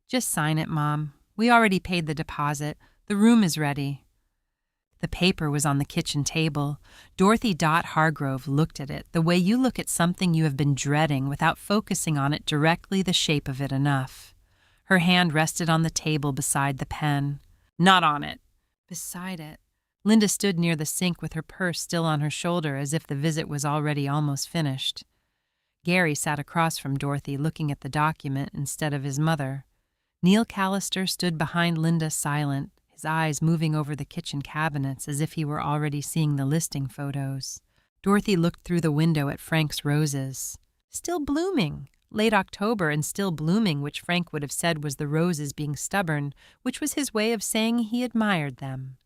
"Just sign it, Mom. We already paid the deposit. The room is ready." The paper was on the kitchen table. Dorothy Dot Hargrove looked at it the way you look at something you have been dreading without focusing on it directly, the shape of it enough. Her hand rested on the table beside the pen. "Not on it." Beside it. Linda stood near the sink with her purse still on her shoulder as if the visit was already almost finished. Gary sat across from Dorothy looking at the document instead of his mother. Neil Callister stood behind Linda silent, his eyes moving over the kitchen cabinets as if he were already seeing the listing photos. Dorothy looked through the window at Frank's roses. Still blooming. Late October and still blooming, which Frank would have said was the roses being stubborn, which was his way of saying he admired them.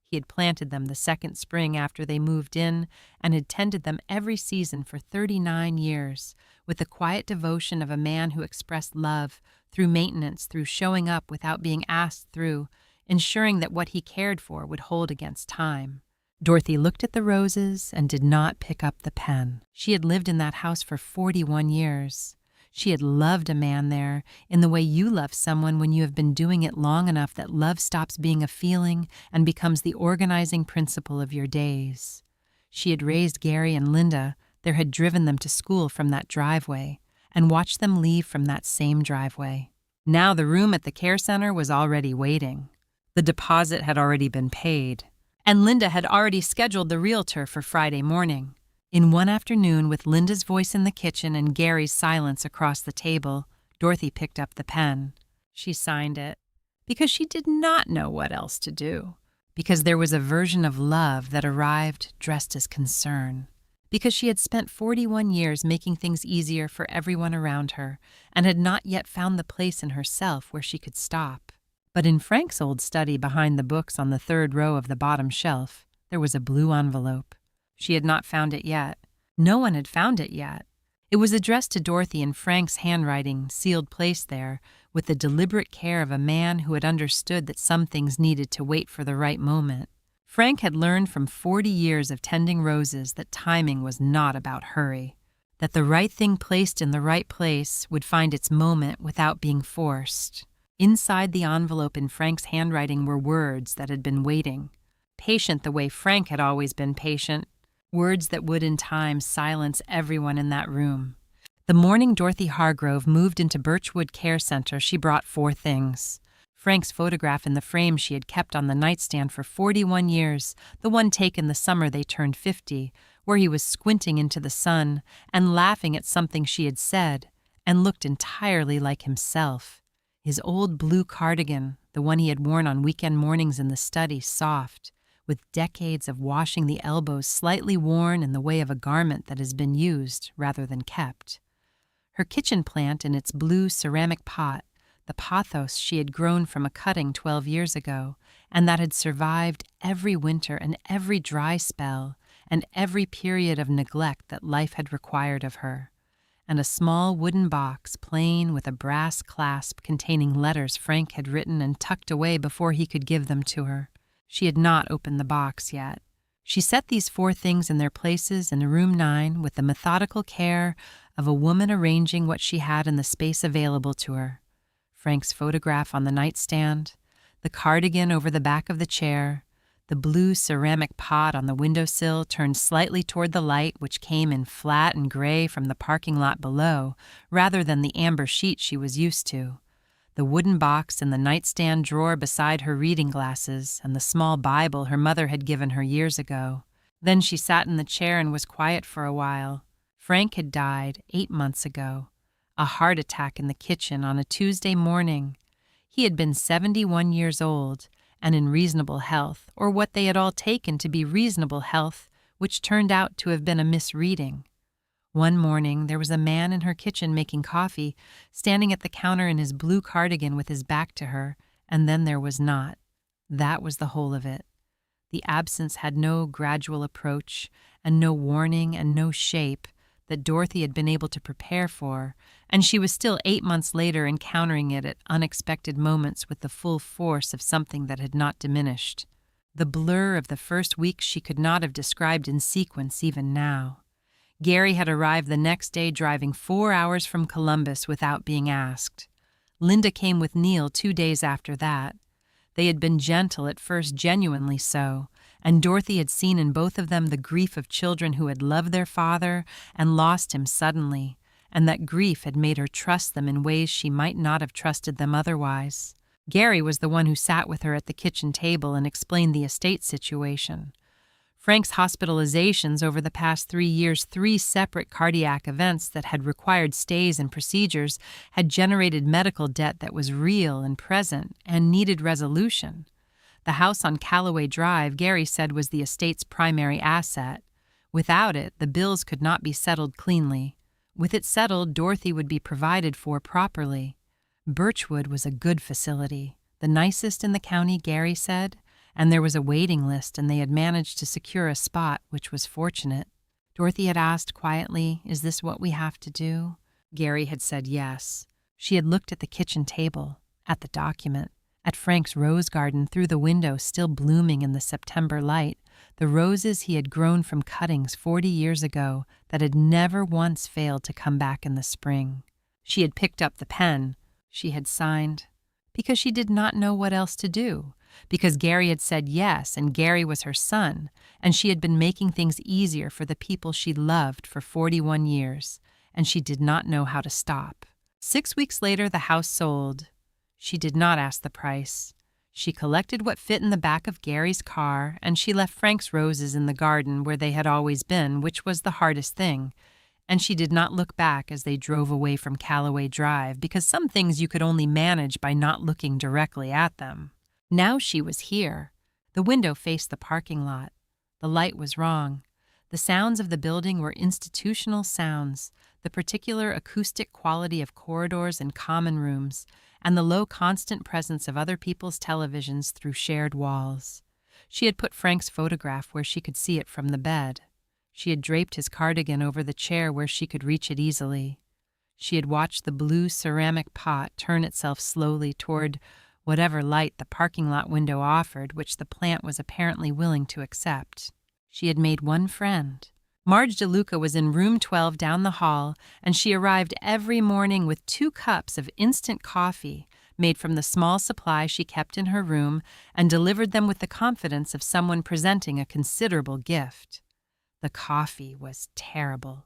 He had planted them the second spring after they moved in and had tended them every season for 39 years, with the quiet devotion of a man who expressed love through maintenance, through showing up without being asked, through ensuring that what he cared for would hold against time. Dorothy looked at the roses and did not pick up the pen. She had lived in that house for 41 years. She had loved a man there in the way you love someone when you have been doing it long enough that love stops being a feeling and becomes the organizing principle of your days. She had raised Gary and Linda, there had driven them to school from that driveway, and watched them leave from that same driveway. Now the room at the care center was already waiting. The deposit had already been paid, and Linda had already scheduled the realtor for Friday morning. In one afternoon, with Linda's voice in the kitchen and Gary's silence across the table, Dorothy picked up the pen. She signed it, because she did not know what else to do, because there was a version of love that arrived dressed as concern, because she had spent 41 years making things easier for everyone around her and had not yet found the place in herself where she could stop. But in Frank's old study behind the books on the third row of the bottom shelf, there was a blue envelope. She had not found it yet. No one had found it yet. It was addressed to Dorothy in Frank's handwriting, sealed placed there, with the deliberate care of a man who had understood that some things needed to wait for the right moment. Frank had learned from 40 years of tending roses that timing was not about hurry, that the right thing placed in the right place would find its moment without being forced. Inside the envelope in Frank's handwriting were words that had been waiting, patient the way Frank had always been patient, words that would in time silence everyone in that room. The morning Dorothy Hargrove moved into Birchwood Care Center, she brought 4 things. Frank's photograph in the frame she had kept on the nightstand for 41 years, the one taken the summer they turned 50, where he was squinting into the sun and laughing at something she had said, and looked entirely like himself. His old blue cardigan, the one he had worn on weekend mornings in the study, soft, with decades of washing the elbows slightly worn in the way of a garment that has been used rather than kept. Her kitchen plant in its blue ceramic pot, the pothos she had grown from a cutting 12 years ago, and that had survived every winter and every dry spell and every period of neglect that life had required of her. And a small wooden box, plain with a brass clasp containing letters Frank had written and tucked away before he could give them to her. She had not opened the box yet. She set these 4 things in their places in room 9 with the methodical care of a woman arranging what she had in the space available to her. Frank's photograph on the nightstand, the cardigan over the back of the chair, the blue ceramic pot on the windowsill turned slightly toward the light, which came in flat and gray from the parking lot below, rather than the amber sheet she was used to. The wooden box in the nightstand drawer beside her reading glasses, and the small Bible her mother had given her years ago. Then she sat in the chair and was quiet for a while. Frank had died 8 months ago. A heart attack in the kitchen on a Tuesday morning. He had been 71 years old, and in reasonable health, or what they had all taken to be reasonable health, which turned out to have been a misreading. One morning, there was a man in her kitchen making coffee, standing at the counter in his blue cardigan with his back to her, and then there was not. That was the whole of it. The absence had no gradual approach, and no warning and no shape that Dorothy had been able to prepare for, and she was still 8 months later encountering it at unexpected moments with the full force of something that had not diminished. The blur of the first week she could not have described in sequence even now. Gary had arrived the next day driving 4 hours from Columbus without being asked. Linda came with Neil 2 days after that. They had been gentle at first, genuinely so, and Dorothy had seen in both of them the grief of children who had loved their father and lost him suddenly, and that grief had made her trust them in ways she might not have trusted them otherwise. Gary was the one who sat with her at the kitchen table and explained the estate situation. Frank's hospitalizations over the past 3 years, 3 separate cardiac events that had required stays and procedures, had generated medical debt that was real and present and needed resolution. The house on Callaway Drive, Gary said, was the estate's primary asset. Without it, the bills could not be settled cleanly. With it settled, Dorothy would be provided for properly. Birchwood was a good facility, the nicest in the county, Gary said, and there was a waiting list and they had managed to secure a spot, which was fortunate. Dorothy had asked quietly, "Is this what we have to do?" Gary had said yes. She had looked at the kitchen table, at the document, at Frank's rose garden through the window still blooming in the September light, the roses he had grown from cuttings 40 years ago that had never once failed to come back in the spring. She had picked up the pen. She had signed because she did not know what else to do, because Gary had said yes and Gary was her son, and she had been making things easier for the people she loved for 41 years, and she did not know how to stop. 6 weeks later, the house sold. She did not ask the price. She collected what fit in the back of Gary's car, and she left Frank's roses in the garden where they had always been, which was the hardest thing. And she did not look back as they drove away from Callaway Drive, because some things you could only manage by not looking directly at them. Now she was here. The window faced the parking lot. The light was wrong. The sounds of the building were institutional sounds, the particular acoustic quality of corridors and common rooms, and the low constant presence of other people's televisions through shared walls. She had put Frank's photograph where she could see it from the bed. She had draped his cardigan over the chair where she could reach it easily. She had watched the blue ceramic pot turn itself slowly toward whatever light the parking lot window offered, which the plant was apparently willing to accept. She had made one friend. Marge DeLuca was in room 12 down the hall, and she arrived every morning with 2 cups of instant coffee made from the small supply she kept in her room and delivered them with the confidence of someone presenting a considerable gift. The coffee was terrible.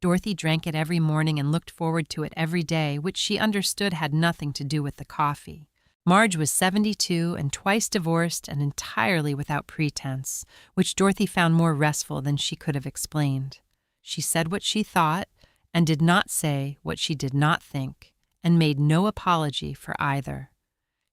Dorothy drank it every morning and looked forward to it every day, which she understood had nothing to do with the coffee. Marge was 72 and twice divorced and entirely without pretense, which Dorothy found more restful than she could have explained. She said what she thought and did not say what she did not think, and made no apology for either.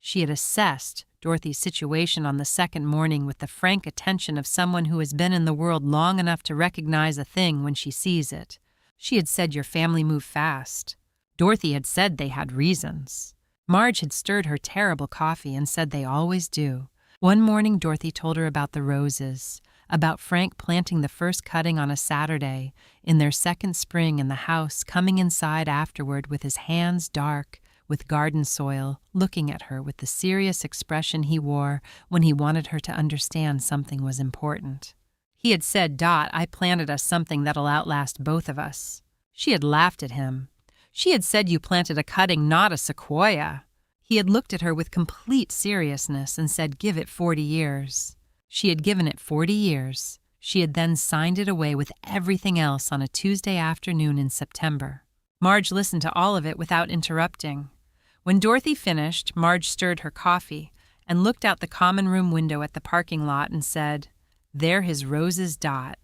She had assessed Dorothy's situation on the second morning with the frank attention of someone who has been in the world long enough to recognize a thing when she sees it. She had said your family moved fast. Dorothy had said they had reasons. Marge had stirred her terrible coffee and said they always do. One morning Dorothy told her about the roses, about Frank planting the first cutting on a Saturday, in their second spring in the house, coming inside afterward with his hands dark with garden soil, looking at her with the serious expression he wore when he wanted her to understand something was important. He had said, "Dot, I planted us something that'll outlast both of us." She had laughed at him. She had said you planted a cutting, not a sequoia. He had looked at her with complete seriousness and said, "Give it 40 years. She had given it 40 years. She had then signed it away with everything else on a Tuesday afternoon in September. Marge listened to all of it without interrupting. When Dorothy finished, Marge stirred her coffee and looked out the common room window at the parking lot and said, "They're his roses, Dot.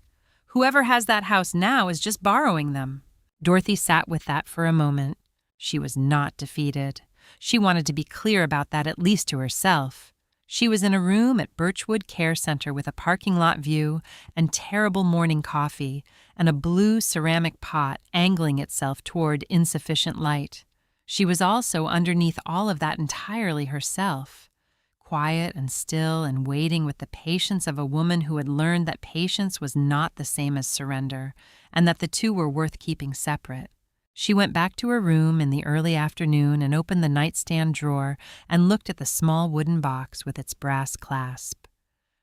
Whoever has that house now is just borrowing them." Dorothy sat with that for a moment. She was not defeated. She wanted to be clear about that, at least to herself. She was in a room at Birchwood Care Center with a parking lot view and terrible morning coffee and a blue ceramic pot angling itself toward insufficient light. She was also underneath all of that entirely herself, quiet and still and waiting with the patience of a woman who had learned that patience was not the same as surrender and that the two were worth keeping separate. She went back to her room in the early afternoon and opened the nightstand drawer and looked at the small wooden box with its brass clasp.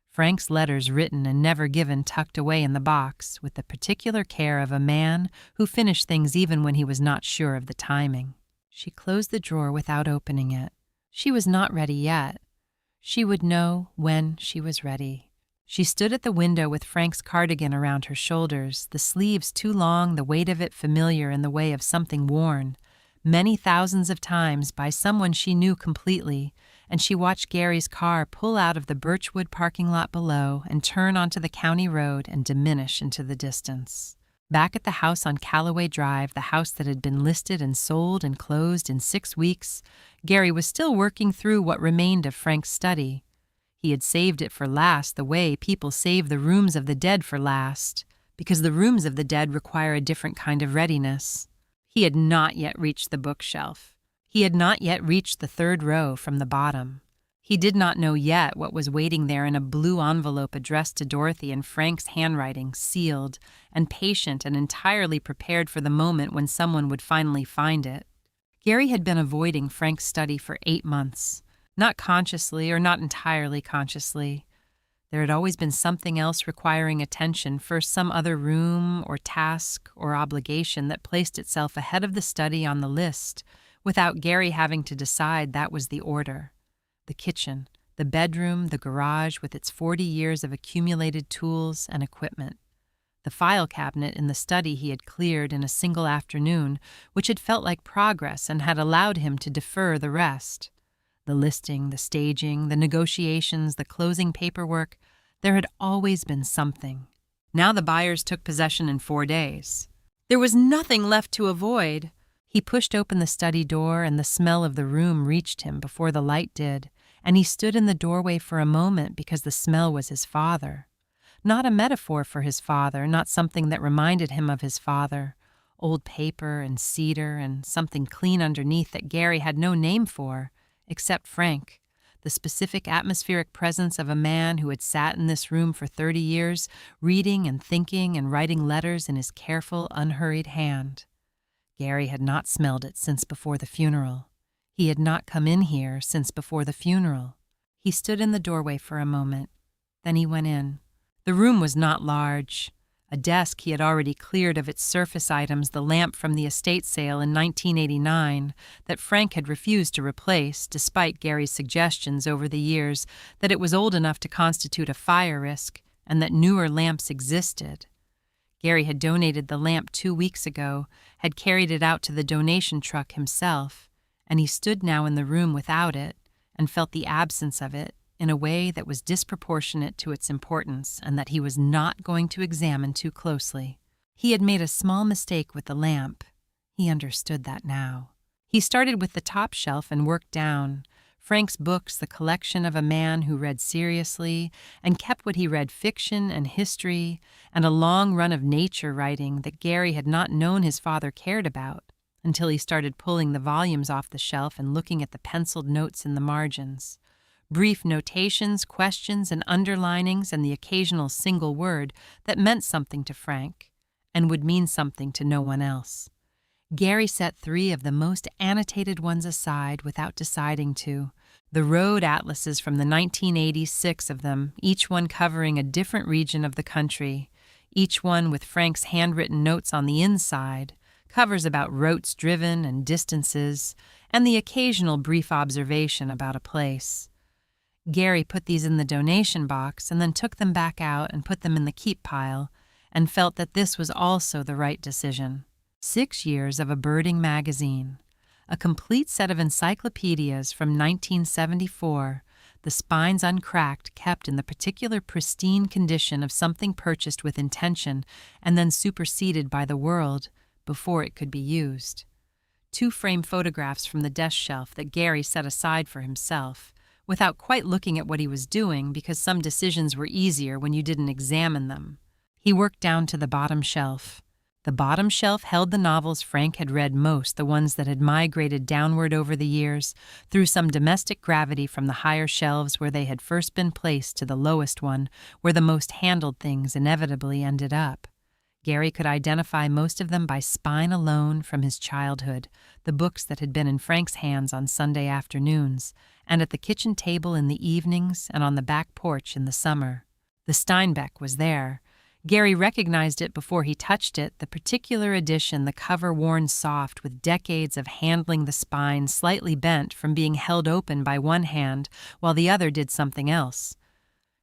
Frank's letters written and never given tucked away in the box with the particular care of a man who finished things even when he was not sure of the timing. She closed the drawer without opening it. She was not ready yet. She would know when she was ready. She stood at the window with Frank's cardigan around her shoulders, the sleeves too long, the weight of it familiar in the way of something worn, many thousands of times by someone she knew completely, and she watched Gary's car pull out of the Birchwood parking lot below and turn onto the county road and diminish into the distance. Back at the house on Callaway Drive, the house that had been listed and sold and closed in 6 weeks, Gary was still working through what remained of Frank's study. He had saved it for last the way people save the rooms of the dead for last, because the rooms of the dead require a different kind of readiness. He had not yet reached the bookshelf. He had not yet reached the 3rd row from the bottom. He did not know yet what was waiting there in a blue envelope addressed to Dorothy in Frank's handwriting, sealed, and patient and entirely prepared for the moment when someone would finally find it. Gary had been avoiding Frank's study for 8 months. Not consciously or not entirely consciously. There had always been something else requiring attention, first some other room or task or obligation that placed itself ahead of the study on the list, without Gary having to decide that was the order. The kitchen, the bedroom, the garage with its 40 years of accumulated tools and equipment. The file cabinet in the study he had cleared in a single afternoon, which had felt like progress and had allowed him to defer the rest. The listing, the staging, the negotiations, the closing paperwork, there had always been something. Now the buyers took possession in 4 days. There was nothing left to avoid. He pushed open the study door and the smell of the room reached him before the light did, and he stood in the doorway for a moment because the smell was his father. Not a metaphor for his father, not something that reminded him of his father. Old paper and cedar and something clean underneath that Gary had no name for. Except Frank, the specific atmospheric presence of a man who had sat in this room for 30 years, reading and thinking and writing letters in his careful, unhurried hand. Gary had not smelled it since before the funeral. He had not come in here since before the funeral. He stood in the doorway for a moment. Then he went in. The room was not large. A desk he had already cleared of its surface items, the lamp from the estate sale in 1989 that Frank had refused to replace, despite Gary's suggestions over the years that it was old enough to constitute a fire risk and that newer lamps existed. Gary had donated the lamp 2 weeks ago, had carried it out to the donation truck himself, and he stood now in the room without it and felt the absence of it in a way that was disproportionate to its importance and that he was not going to examine too closely. He had made a small mistake with the lamp. He understood that now. He started with the top shelf and worked down. Frank's books, the collection of a man who read seriously and kept what he read fiction and history and a long run of nature writing that Gary had not known his father cared about until he started pulling the volumes off the shelf and looking at the penciled notes in the margins. Brief notations, questions, and underlinings, and the occasional single word that meant something to Frank and would mean something to no one else. Gary set 3 of the most annotated ones aside without deciding to. The road atlases from the 1980s, 6 of them, each one covering a different region of the country, each one with Frank's handwritten notes on the inside, covers about routes driven and distances, and the occasional brief observation about a place. Gary put these in the donation box and then took them back out and put them in the keep pile and felt that this was also the right decision. 6 years of a birding magazine, a complete set of encyclopedias from 1974, the spines uncracked, kept in the particular pristine condition of something purchased with intention and then superseded by the world before it could be used. 2 frame photographs from the desk shelf that Gary set aside for himself, without quite looking at what he was doing because some decisions were easier when you didn't examine them. He worked down to the bottom shelf. The bottom shelf held the novels Frank had read most, the ones that had migrated downward over the years, through some domestic gravity from the higher shelves where they had first been placed to the lowest one, where the most handled things inevitably ended up. Gary could identify most of them by spine alone from his childhood, the books that had been in Frank's hands on Sunday afternoons, and at the kitchen table in the evenings and on the back porch in the summer. The Steinbeck was there. Gary recognized it before he touched it, the particular edition, the cover worn soft with decades of handling the spine slightly bent from being held open by one hand while the other did something else.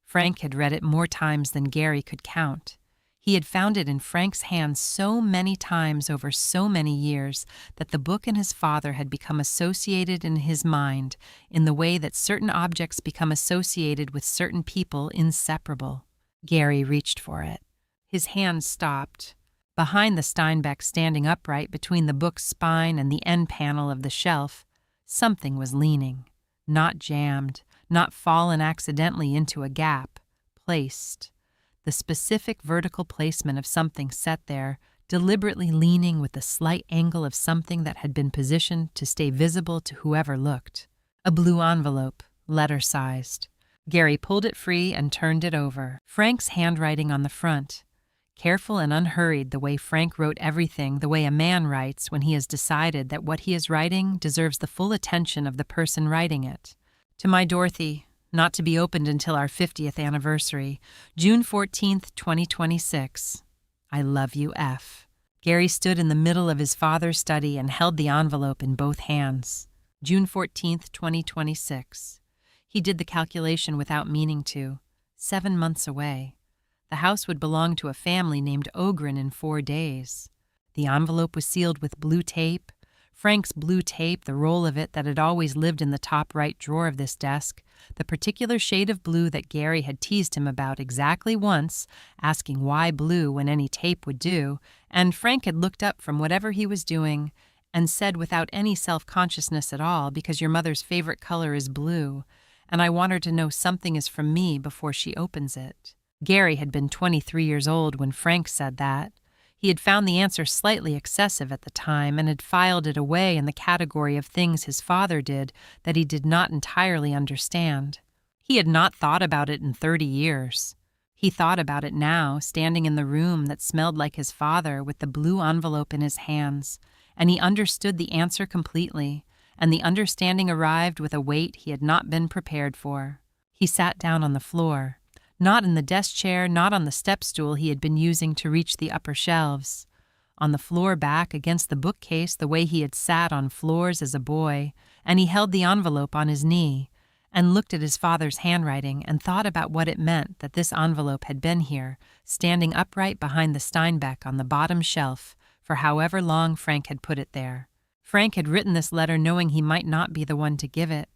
Frank had read it more times than Gary could count. He had found it in Frank's hands so many times over so many years that the book and his father had become associated in his mind in the way that certain objects become associated with certain people, inseparable. Gary reached for it. His hand stopped. Behind the Steinbeck, standing upright between the book's spine and the end panel of the shelf, something was leaning, not jammed, not fallen accidentally into a gap, placed. The specific vertical placement of something set there, deliberately leaning with the slight angle of something that had been positioned to stay visible to whoever looked. A blue envelope, letter-sized. Gary pulled it free and turned it over. Frank's handwriting on the front. Careful and unhurried, the way Frank wrote everything, the way a man writes when he has decided that what he is writing deserves the full attention of the person writing it. To my Dorothy, not to be opened until our 50th anniversary, June 14th, 2026. I love you, F. Gary stood in the middle of his father's study and held the envelope in both hands. June 14th, 2026. He did the calculation without meaning to. 7 months away. The house would belong to a family named Ogren in 4 days. The envelope was sealed with blue tape. Frank's blue tape, the roll of it that had always lived in the top right drawer of this desk, the particular shade of blue that Gary had teased him about exactly once, asking why blue when any tape would do, and Frank had looked up from whatever he was doing and said without any self-consciousness at all, because your mother's favorite color is blue, and I want her to know something is from me before she opens it. Gary had been 23 years old when Frank said that. He had found the answer slightly excessive at the time and had filed it away in the category of things his father did that he did not entirely understand. He had not thought about it in 30 years. He thought about it now, standing in the room that smelled like his father with the blue envelope in his hands, and he understood the answer completely, and the understanding arrived with a weight he had not been prepared for. He sat down on the floor. Not in the desk chair, not on the step stool he had been using to reach the upper shelves. On the floor back against the bookcase the way he had sat on floors as a boy, and he held the envelope on his knee, and looked at his father's handwriting and thought about what it meant that this envelope had been here, standing upright behind the Steinbeck on the bottom shelf, for however long Frank had put it there. Frank had written this letter knowing he might not be the one to give it.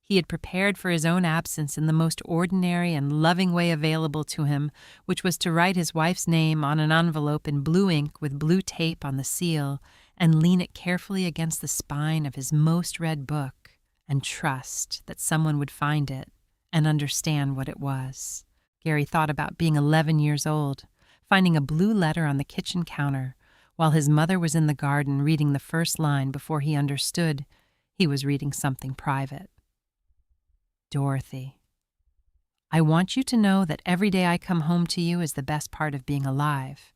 He had prepared for his own absence in the most ordinary and loving way available to him, which was to write his wife's name on an envelope in blue ink with blue tape on the seal and lean it carefully against the spine of his most read book and trust that someone would find it and understand what it was. Gary thought about being 11 years old, finding a blue letter on the kitchen counter while his mother was in the garden reading the first line before he understood he was reading something private. Dorothy, I want you to know that every day I come home to you is the best part of being alive.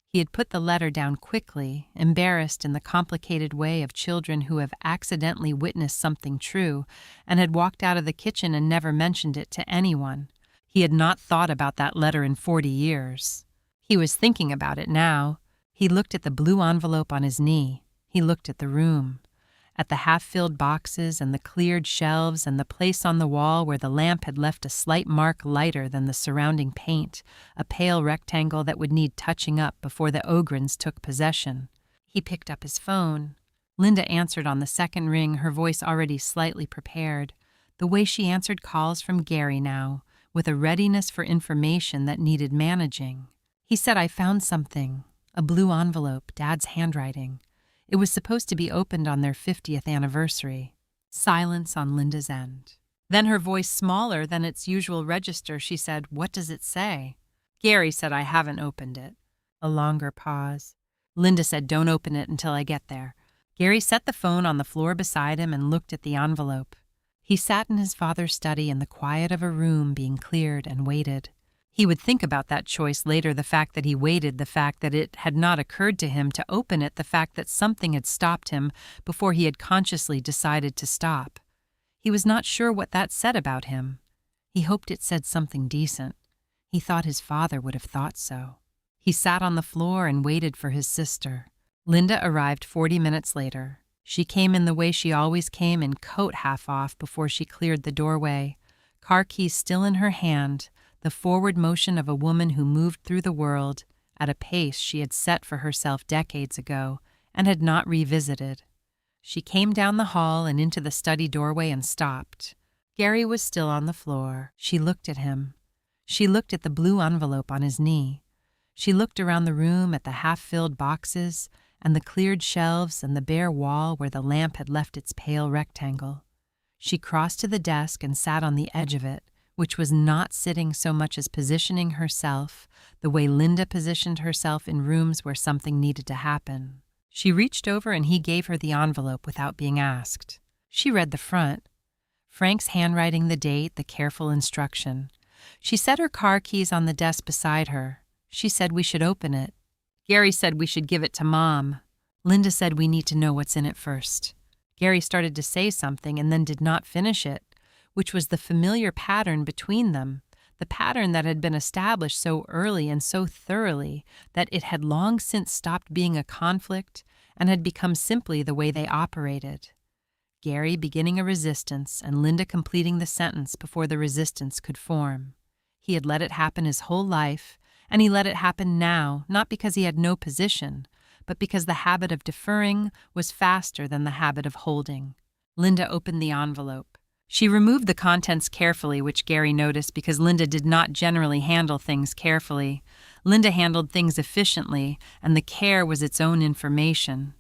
He had put the letter down quickly, embarrassed in the complicated way of children who have accidentally witnessed something true and had walked out of the kitchen and never mentioned it to anyone. He had not thought about that letter in 40 years. He was thinking about it now. He looked at the blue envelope on his knee. He looked at the room. At the half-filled boxes and the cleared shelves and the place on the wall where the lamp had left a slight mark lighter than the surrounding paint, a pale rectangle that would need touching up before the Ogrens took possession. He picked up his phone. Linda answered on the second ring, her voice already slightly prepared, the way she answered calls from Gary now, with a readiness for information that needed managing. He said, I found something, a blue envelope, Dad's handwriting. It was supposed to be opened on their 50th anniversary. Silence on Linda's end. Then her voice smaller than its usual register, she said, What does it say? Gary said, I haven't opened it. A longer pause. Linda said, Don't open it until I get there. Gary set the phone on the floor beside him and looked at the envelope. He sat in his father's study in the quiet of a room being cleared and waited. He would think about that choice later, the fact that he waited, the fact that it had not occurred to him to open it, the fact that something had stopped him before he had consciously decided to stop. He was not sure what that said about him. He hoped it said something decent. He thought his father would have thought so. He sat on the floor and waited for his sister. Linda arrived 40 minutes later. She came in the way she always came, in coat half off, before she cleared the doorway, car keys still in her hand, the forward motion of a woman who moved through the world at a pace she had set for herself decades ago and had not revisited. She came down the hall and into the study doorway and stopped. Gary was still on the floor. She looked at him. She looked at the blue envelope on his knee. She looked around the room at the half-filled boxes and the cleared shelves and the bare wall where the lamp had left its pale rectangle. She crossed to the desk and sat on the edge of it, which was not sitting so much as positioning herself the way Linda positioned herself in rooms where something needed to happen. She reached over and he gave her the envelope without being asked. She read the front. Frank's handwriting, the date, the careful instruction. She set her car keys on the desk beside her. She said we should open it. Gary said we should give it to Mom. Linda said we need to know what's in it first. Gary started to say something and then did not finish it, which was the familiar pattern between them, the pattern that had been established so early and so thoroughly that it had long since stopped being a conflict and had become simply the way they operated. Gary beginning a resistance and Linda completing the sentence before the resistance could form. He had let it happen his whole life, and he let it happen now, not because he had no position, but because the habit of deferring was faster than the habit of holding. Linda opened the envelope. She removed the contents carefully, which Gary noticed because Linda did not generally handle things carefully. Linda handled things efficiently, and the care was its own information.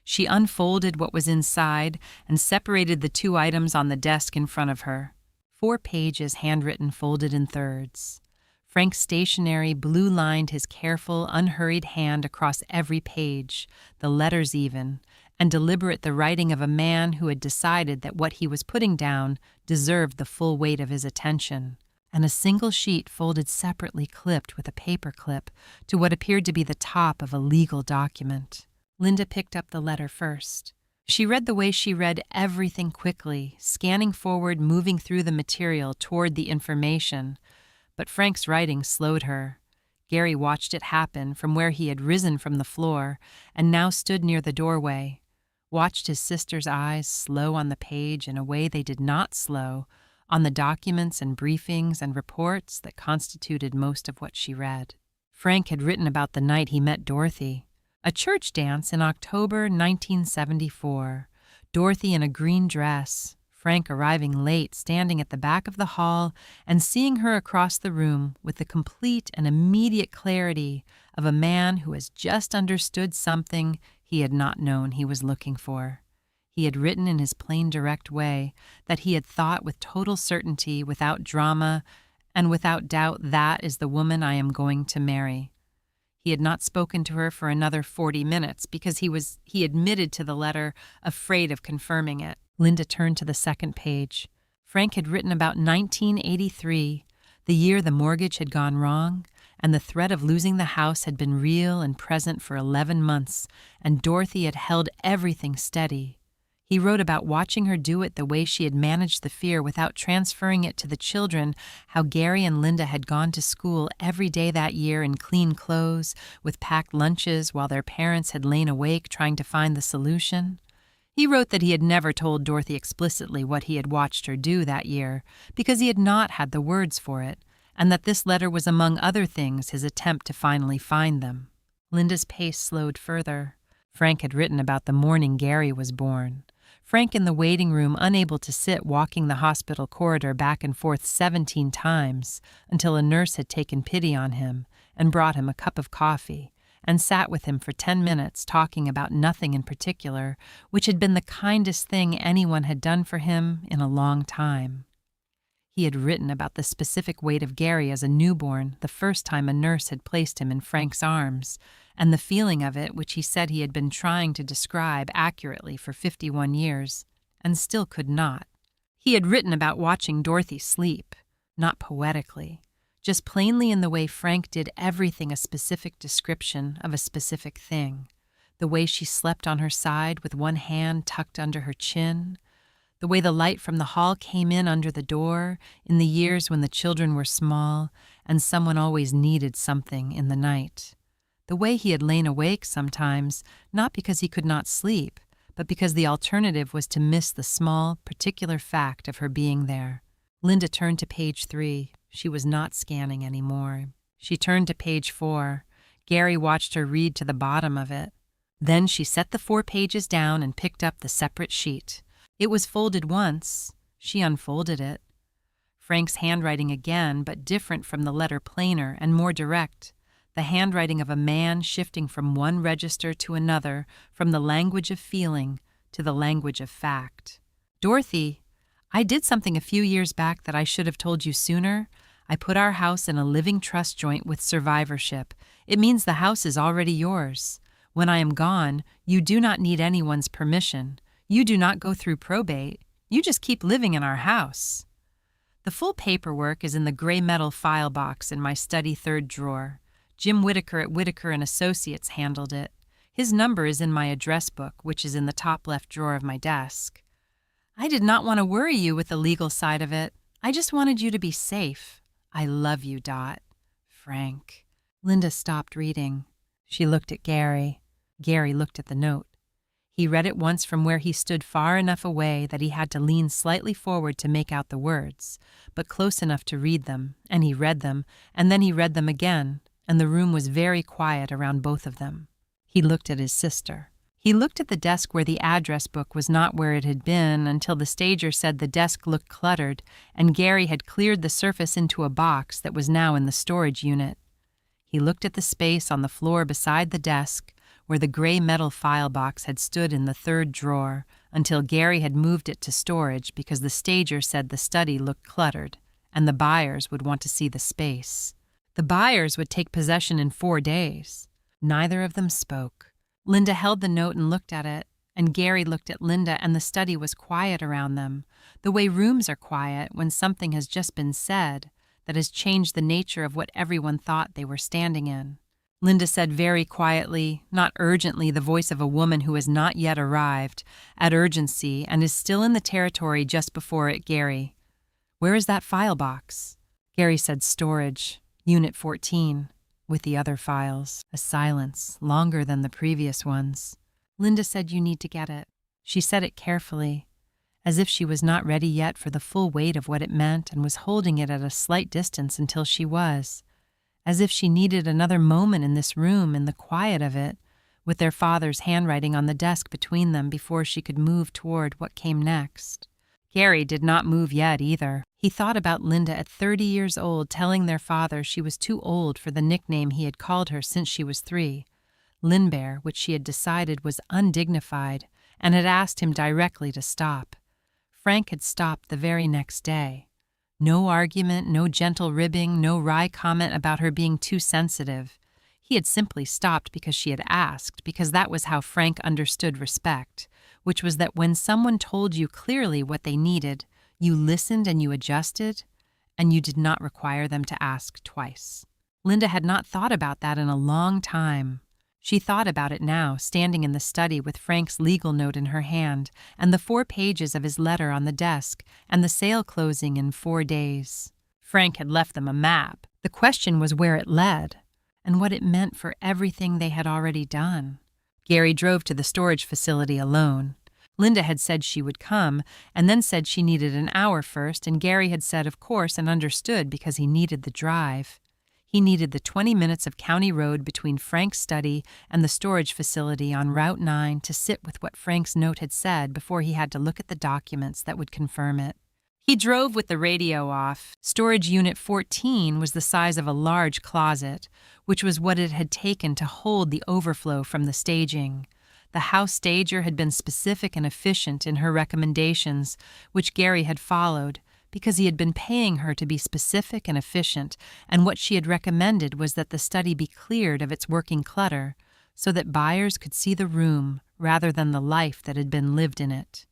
She unfolded what was inside and separated the two items on the desk in front of her. 4 pages handwritten folded in thirds. Frank's stationery blue-lined his careful, unhurried hand across every page, the letters even, and deliberate the writing of a man who had decided that what he was putting down deserved the full weight of his attention. And a single sheet folded separately clipped with a paper clip to what appeared to be the top of a legal document. Linda picked up the letter first. She read the way she read everything quickly, scanning forward, moving through the material toward the information. But Frank's writing slowed her. Gary watched it happen from where he had risen from the floor and now stood near the doorway, watched his sister's eyes slow on the page in a way they did not slow on the documents and briefings and reports that constituted most of what she read. Frank had written about the night he met Dorothy. A church dance in October 1974. Dorothy in a green dress. Frank arriving late, standing at the back of the hall and seeing her across the room with the complete and immediate clarity of a man who has just understood something he had not known he was looking for. He had written in his plain, direct way that he had thought with total certainty, without drama, and without doubt, that is the woman I am going to marry. He had not spoken to her for another 40 minutes because he admitted to the letter, afraid of confirming it. Linda turned to the second page. Frank had written about 1983, the year the mortgage had gone wrong, and the threat of losing the house had been real and present for 11 months, and Dorothy had held everything steady. He wrote about watching her do it the way she had managed the fear without transferring it to the children, how Gary and Linda had gone to school every day that year in clean clothes, with packed lunches, while their parents had lain awake trying to find the solution. He wrote that he had never told Dorothy explicitly what he had watched her do that year, because he had not had the words for it, and that this letter was among other things his attempt to finally find them. Linda's pace slowed further. Frank had written about the morning Gary was born. Frank in the waiting room, unable to sit, walking the hospital corridor back and forth 17 times until a nurse had taken pity on him and brought him a cup of coffee and sat with him for 10 minutes talking about nothing in particular, which had been the kindest thing anyone had done for him in a long time. He had written about the specific weight of Gary as a newborn the first time a nurse had placed him in Frank's arms, and the feeling of it which he said he had been trying to describe accurately for 51 years, and still could not. He had written about watching Dorothy sleep, not poetically, just plainly in the way Frank did everything a specific description of a specific thing, the way she slept on her side with one hand tucked under her chin, the way the light from the hall came in under the door in the years when the children were small, and someone always needed something in the night. The way he had lain awake sometimes, not because he could not sleep, but because the alternative was to miss the small, particular fact of her being there. Linda turned to page 3. She was not scanning anymore. She turned to page 4. Gary watched her read to the bottom of it. Then she set the 4 pages down and picked up the separate sheet. It was folded once. She unfolded it. Frank's handwriting again, but different from the letter, plainer and more direct. The handwriting of a man shifting from one register to another, from the language of feeling to the language of fact. Dorothy, I did something a few years back that I should have told you sooner. I put our house in a living trust joint with survivorship. It means the house is already yours. When I am gone, you do not need anyone's permission. You do not go through probate. You just keep living in our house. The full paperwork is in the gray metal file box in my study 3rd drawer. Jim Whitaker at Whitaker & Associates handled it. His number is in my address book, which is in the top left drawer of my desk. I did not want to worry you with the legal side of it. I just wanted you to be safe. I love you, Dot. Frank. Linda stopped reading. She looked at Gary. Gary looked at the note. He read it once from where he stood far enough away that he had to lean slightly forward to make out the words, but close enough to read them, and he read them, and then he read them again, and the room was very quiet around both of them. He looked at his sister. He looked at the desk where the address book was not where it had been until the stager said the desk looked cluttered, and Gary had cleared the surface into a box that was now in the storage unit. He looked at the space on the floor beside the desk, where the gray metal file box had stood in the 3rd drawer, until Gary had moved it to storage because the stager said the study looked cluttered, and the buyers would want to see the space. The buyers would take possession in 4 days. Neither of them spoke. Linda held the note and looked at it, and Gary looked at Linda, and the study was quiet around them, the way rooms are quiet when something has just been said that has changed the nature of what everyone thought they were standing in. Linda said very quietly, not urgently, the voice of a woman who has not yet arrived at urgency and is still in the territory just before it, Gary. Where is that file box? Gary said storage, Unit 14, with the other files. A silence, longer than the previous ones. Linda said you need to get it. She said it carefully, as if she was not ready yet for the full weight of what it meant and was holding it at a slight distance until she was. As if she needed another moment in this room, in the quiet of it, with their father's handwriting on the desk between them before she could move toward what came next. Gary did not move yet either. He thought about Linda at 30 years old telling their father she was too old for the nickname he had called her since she was 3, Lindbear, which she had decided was undignified, and had asked him directly to stop. Frank had stopped the very next day. No argument, no gentle ribbing, no wry comment about her being too sensitive. He had simply stopped because she had asked, because that was how Frank understood respect, which was that when someone told you clearly what they needed, you listened and you adjusted, and you did not require them to ask twice. Linda had not thought about that in a long time. She thought about it now, standing in the study with Frank's legal note in her hand, and the 4 pages of his letter on the desk, and the sale closing in 4 days. Frank had left them a map. The question was where it led, and what it meant for everything they had already done. Gary drove to the storage facility alone. Linda had said she would come, and then said she needed an hour first, and Gary had said of course and understood because he needed the drive. He needed the 20 minutes of county road between Frank's study and the storage facility on Route 9 to sit with what Frank's note had said before he had to look at the documents that would confirm it. He drove with the radio off. Storage Unit 14 was the size of a large closet, which was what it had taken to hold the overflow from the staging. The house stager had been specific and efficient in her recommendations, which Gary had followed, because he had been paying her to be specific and efficient, and what she had recommended was that the study be cleared of its working clutter, so that buyers could see the room rather than the life that had been lived in it.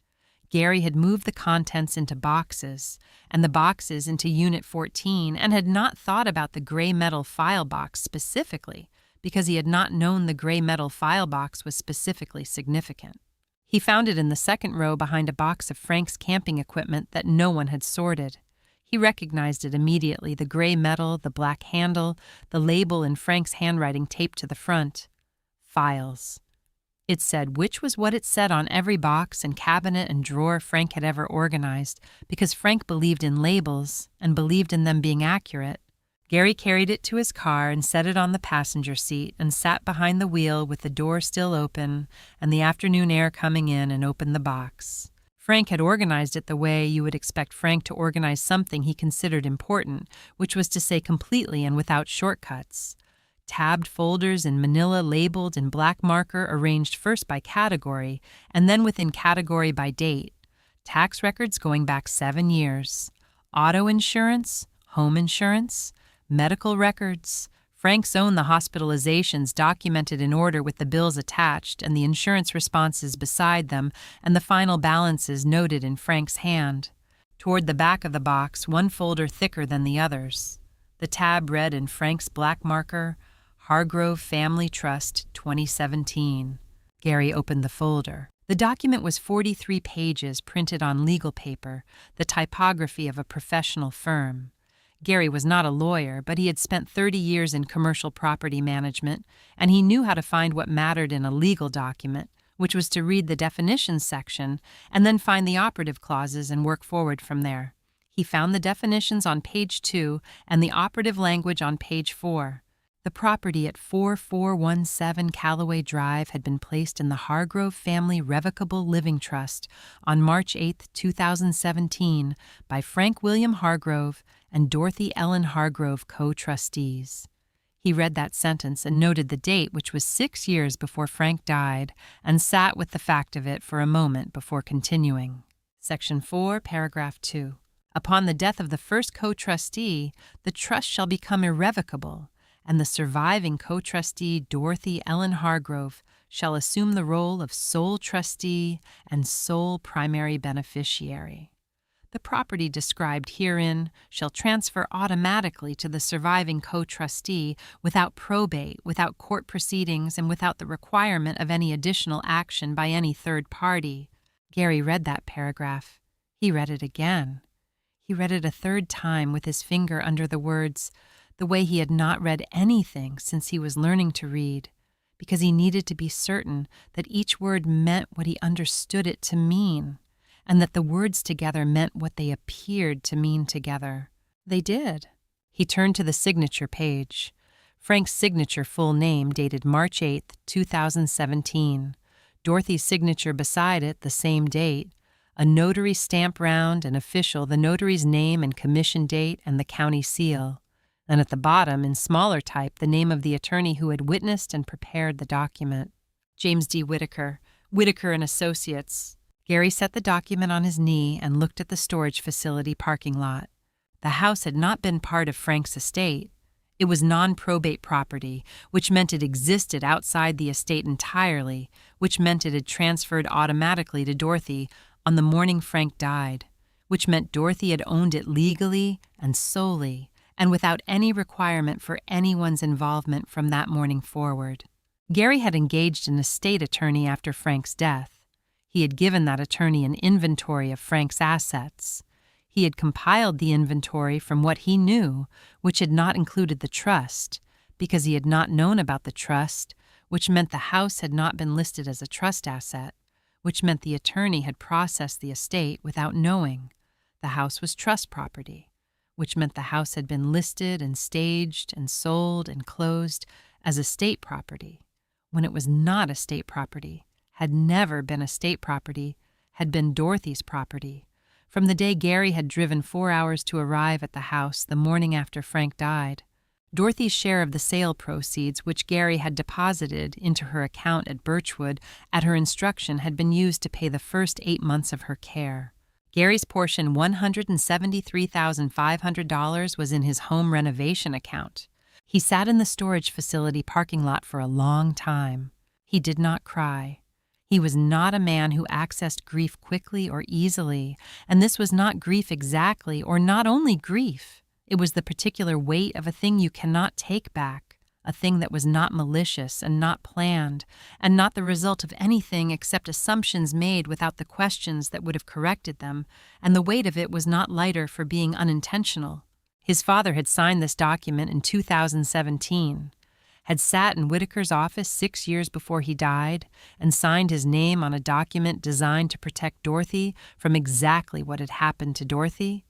Gary had moved the contents into boxes, and the boxes into Unit 14, and had not thought about the gray metal file box specifically, because he had not known the gray metal file box was specifically significant. He found it in the second row behind a box of Frank's camping equipment that no one had sorted. He recognized it immediately, the gray metal, the black handle, the label in Frank's handwriting taped to the front. Files. It said which was what it said on every box and cabinet and drawer Frank had ever organized, because Frank believed in labels and believed in them being accurate. Gary carried it to his car and set it on the passenger seat and sat behind the wheel with the door still open and the afternoon air coming in, and opened the box. Frank had organized it the way you would expect Frank to organize something he considered important, which was to say completely and without shortcuts. Tabbed folders in manila labeled in black marker, arranged first by category and then within category by date. Tax records going back 7 years. Auto insurance, home insurance, medical records. Frank's own the hospitalizations documented in order with the bills attached and the insurance responses beside them, and the final balances noted in Frank's hand. Toward the back of the box, one folder thicker than the others. The tab read in Frank's black marker, Hargrove Family Trust 2017. Gary opened the folder. The document was 43 pages printed on legal paper, the typography of a professional firm. Gary was not a lawyer, but he had spent 30 years in commercial property management, and he knew how to find what mattered in a legal document, which was to read the definitions section and then find the operative clauses and work forward from there. He found the definitions on page 2 and the operative language on page 4. The property at 4417 Callaway Drive had been placed in the Hargrove Family Revocable Living Trust on March 8, 2017 by Frank William Hargrove and Dorothy Ellen Hargrove co-trustees. He read that sentence and noted the date, which was 6 years before Frank died, and sat with the fact of it for a moment before continuing. Section 4, paragraph 2. Upon the death of the first co-trustee, the trust shall become irrevocable, and the surviving co-trustee, Dorothy Ellen Hargrove, shall assume the role of sole trustee and sole primary beneficiary. The property described herein shall transfer automatically to the surviving co-trustee without probate, without court proceedings, and without the requirement of any additional action by any third party. Gary read that paragraph. He read it again. He read it a third time with his finger under the words, the way he had not read anything since he was learning to read, because he needed to be certain that each word meant what he understood it to mean, and that the words together meant what they appeared to mean together. They did. He turned to the signature page. Frank's signature full name dated March 8, 2017. Dorothy's signature beside it the same date. A notary stamp round and official, the notary's name and commission date and the county seal. And at the bottom, in smaller type, the name of the attorney who had witnessed and prepared the document. James D. Whitaker, Whitaker and Associates. Gary set the document on his knee and looked at the storage facility parking lot. The house had not been part of Frank's estate. It was non-probate property, which meant it existed outside the estate entirely, which meant it had transferred automatically to Dorothy on the morning Frank died, which meant Dorothy had owned it legally and solely, and without any requirement for anyone's involvement from that morning forward. Gary had engaged an estate attorney after Frank's death. He had given that attorney an inventory of Frank's assets. He had compiled the inventory from what he knew, which had not included the trust, because he had not known about the trust, which meant the house had not been listed as a trust asset, which meant the attorney had processed the estate without knowing. The house was trust property, which meant the house had been listed and staged and sold and closed as estate property, when it was not estate property, had never been estate property, had been Dorothy's property. From the day Gary had driven 4 hours to arrive at the house the morning after Frank died, Dorothy's share of the sale proceeds, which Gary had deposited into her account at Birchwood at her instruction, had been used to pay the first 8 months of her care. Gary's portion, $173,500, was in his home renovation account. He sat in the storage facility parking lot for a long time. He did not cry. He was not a man who accessed grief quickly or easily, and this was not grief exactly, or not only grief. It was the particular weight of a thing you cannot take back, a thing that was not malicious and not planned, and not the result of anything except assumptions made without the questions that would have corrected them, and the weight of it was not lighter for being unintentional. His father had signed this document in 2017, had sat in Whitaker's office 6 years before he died, and signed his name on a document designed to protect Dorothy from exactly what had happened to Dorothy.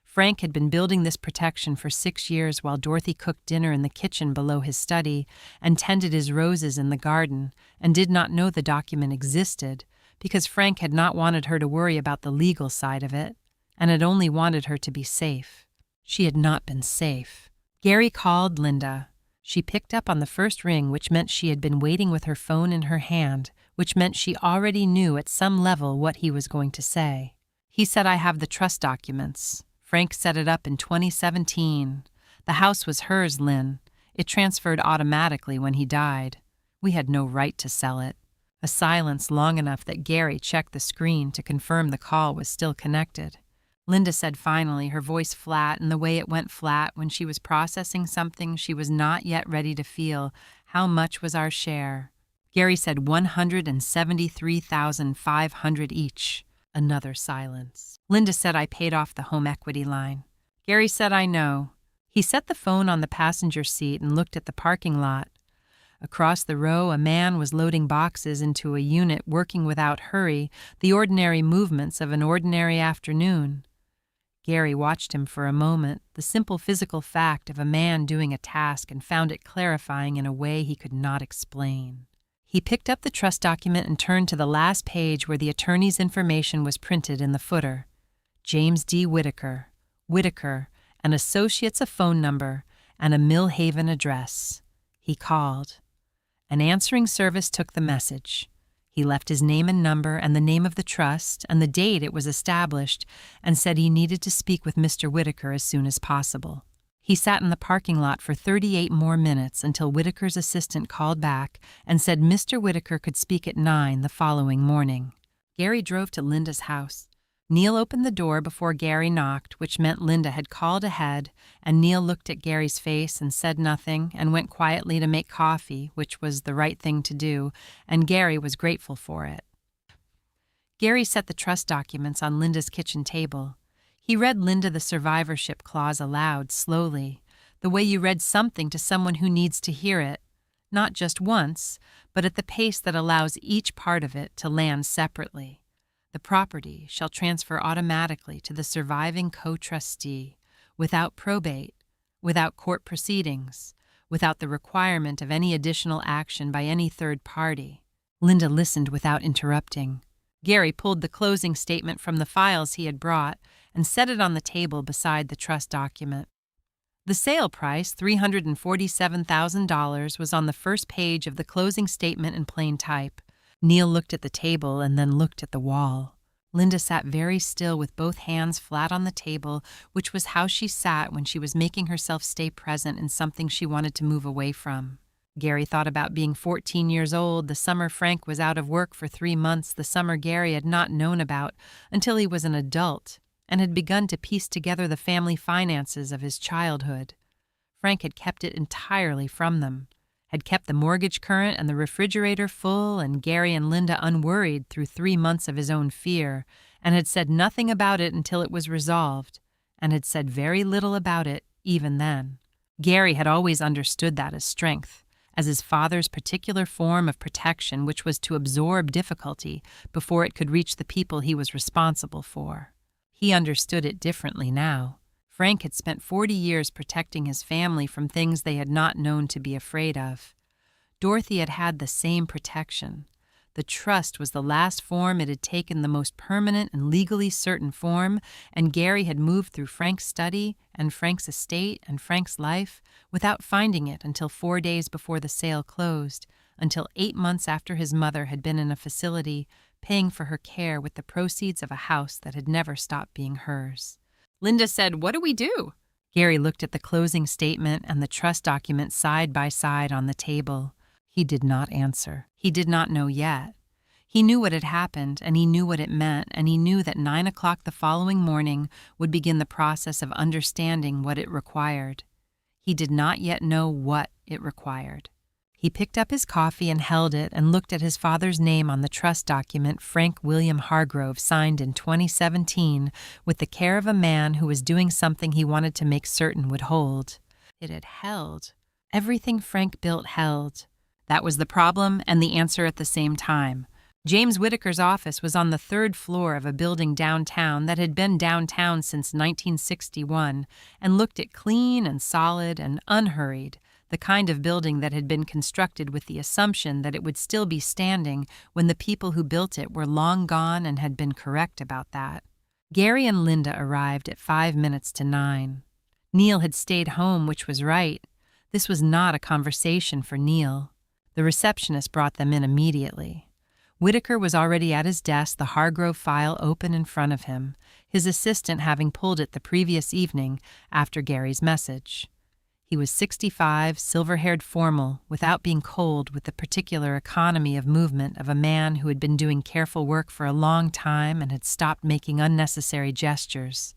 Frank had been building this protection for 6 years while Dorothy cooked dinner in the kitchen below his study and tended his roses in the garden, and did not know the document existed because Frank had not wanted her to worry about the legal side of it, and had only wanted her to be safe. She had not been safe. Gary called Linda. She picked up on the first ring, which meant she had been waiting with her phone in her hand, which meant she already knew at some level what he was going to say. He said, "I have the trust documents. Frank set it up in 2017. The house was hers, Lynn. It transferred automatically when he died. We had no right to sell it." A silence long enough that Gary checked the screen to confirm the call was still connected. Linda said finally, her voice flat in the way it went flat when she was processing something she was not yet ready to feel. "How much was our share?" Gary said $173,500 each. Another silence. Linda said, "I paid off the home equity line." Gary said, "I know." He set the phone on the passenger seat and looked at the parking lot. Across the row, a man was loading boxes into a unit, working without hurry, the ordinary movements of an ordinary afternoon. Gary watched him for a moment, the simple physical fact of a man doing a task, and found it clarifying in a way he could not explain. He picked up the trust document and turned to the last page where the attorney's information was printed in the footer. James D. Whitaker, an associate's a phone number, and a Mill Haven address. He called. An answering service took the message. He left his name and number and the name of the trust and the date it was established, and said he needed to speak with Mr. Whitaker as soon as possible. He sat in the parking lot for 38 more minutes until Whitaker's assistant called back and said Mr. Whitaker could speak at 9 the following morning. Gary drove to Linda's house. Neil opened the door before Gary knocked, which meant Linda had called ahead, and Neil looked at Gary's face and said nothing and went quietly to make coffee, which was the right thing to do, and Gary was grateful for it. Gary set the trust documents on Linda's kitchen table. He read Linda the survivorship clause aloud, slowly, the way you read something to someone who needs to hear it, not just once, but at the pace that allows each part of it to land separately. The property shall transfer automatically to the surviving co-trustee, without probate, without court proceedings, without the requirement of any additional action by any third party. Linda listened without interrupting. Gary pulled the closing statement from the files he had brought and set it on the table beside the trust document. The sale price, $347,000, was on the first page of the closing statement in plain type. Neil looked at the table and then looked at the wall. Linda sat very still with both hands flat on the table, which was how she sat when she was making herself stay present in something she wanted to move away from. Gary thought about being 14 years old, the summer Frank was out of work for 3 months, the summer Gary had not known about until he was an adult and had begun to piece together the family finances of his childhood. Frank had kept it entirely from them, had kept the mortgage current and the refrigerator full and Gary and Linda unworried through 3 months of his own fear, and had said nothing about it until it was resolved, and had said very little about it even then. Gary had always understood that as strength, as his father's particular form of protection, which was to absorb difficulty before it could reach the people he was responsible for. He understood it differently now. Frank had spent 40 years protecting his family from things they had not known to be afraid of. Dorothy had had the same protection. The trust was the last form it had taken, the most permanent and legally certain form, and Gary had moved through Frank's study and Frank's estate and Frank's life without finding it until 4 days before the sale closed, until 8 months after his mother had been in a facility, paying for her care with the proceeds of a house that had never stopped being hers. Linda said, "What do we do?" Gary looked at the closing statement and the trust document side by side on the table. He did not answer. He did not know yet. He knew what had happened, and he knew what it meant, and he knew that 9 o'clock the following morning would begin the process of understanding what it required. He did not yet know what it required. He picked up his coffee and held it and looked at his father's name on the trust document Frank William Hargrove signed in 2017 with the care of a man who was doing something he wanted to make certain would hold. It had held. Everything Frank built held. That was the problem and the answer at the same time. James Whitaker's office was on the third floor of a building downtown that had been downtown since 1961 and looked at clean and solid and unhurried, the kind of building that had been constructed with the assumption that it would still be standing when the people who built it were long gone and had been correct about that. Gary and Linda arrived at 5 minutes to 9. Neil had stayed home, which was right. This was not a conversation for Neil. The receptionist brought them in immediately. Whitaker was already at his desk, the Hargrove file open in front of him, his assistant having pulled it the previous evening after Gary's message. He was 65, silver-haired, formal, without being cold, with the particular economy of movement of a man who had been doing careful work for a long time and had stopped making unnecessary gestures.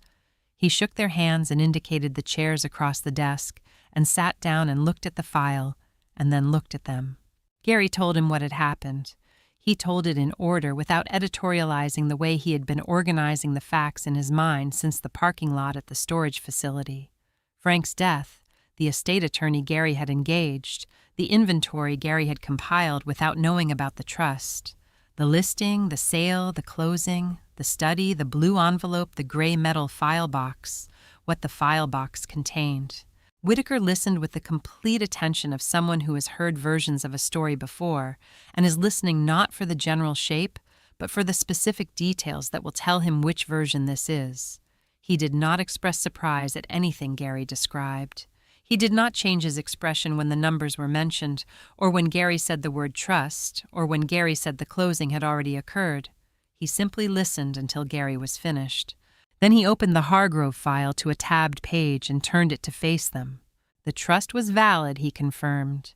He shook their hands and indicated the chairs across the desk and sat down and looked at the file and then looked at them. Gary told him what had happened. He told it in order without editorializing the way he had been organizing the facts in his mind since the parking lot at the storage facility. Frank's death, the estate attorney Gary had engaged, the inventory Gary had compiled without knowing about the trust, the listing, the sale, the closing, the study, the blue envelope, the gray metal file box, what the file box contained. Whitaker listened with the complete attention of someone who has heard versions of a story before and is listening not for the general shape, but for the specific details that will tell him which version this is. He did not express surprise at anything Gary described. He did not change his expression when the numbers were mentioned, or when Gary said the word trust, or when Gary said the closing had already occurred. He simply listened until Gary was finished. Then he opened the Hargrove file to a tabbed page and turned it to face them. The trust was valid, he confirmed.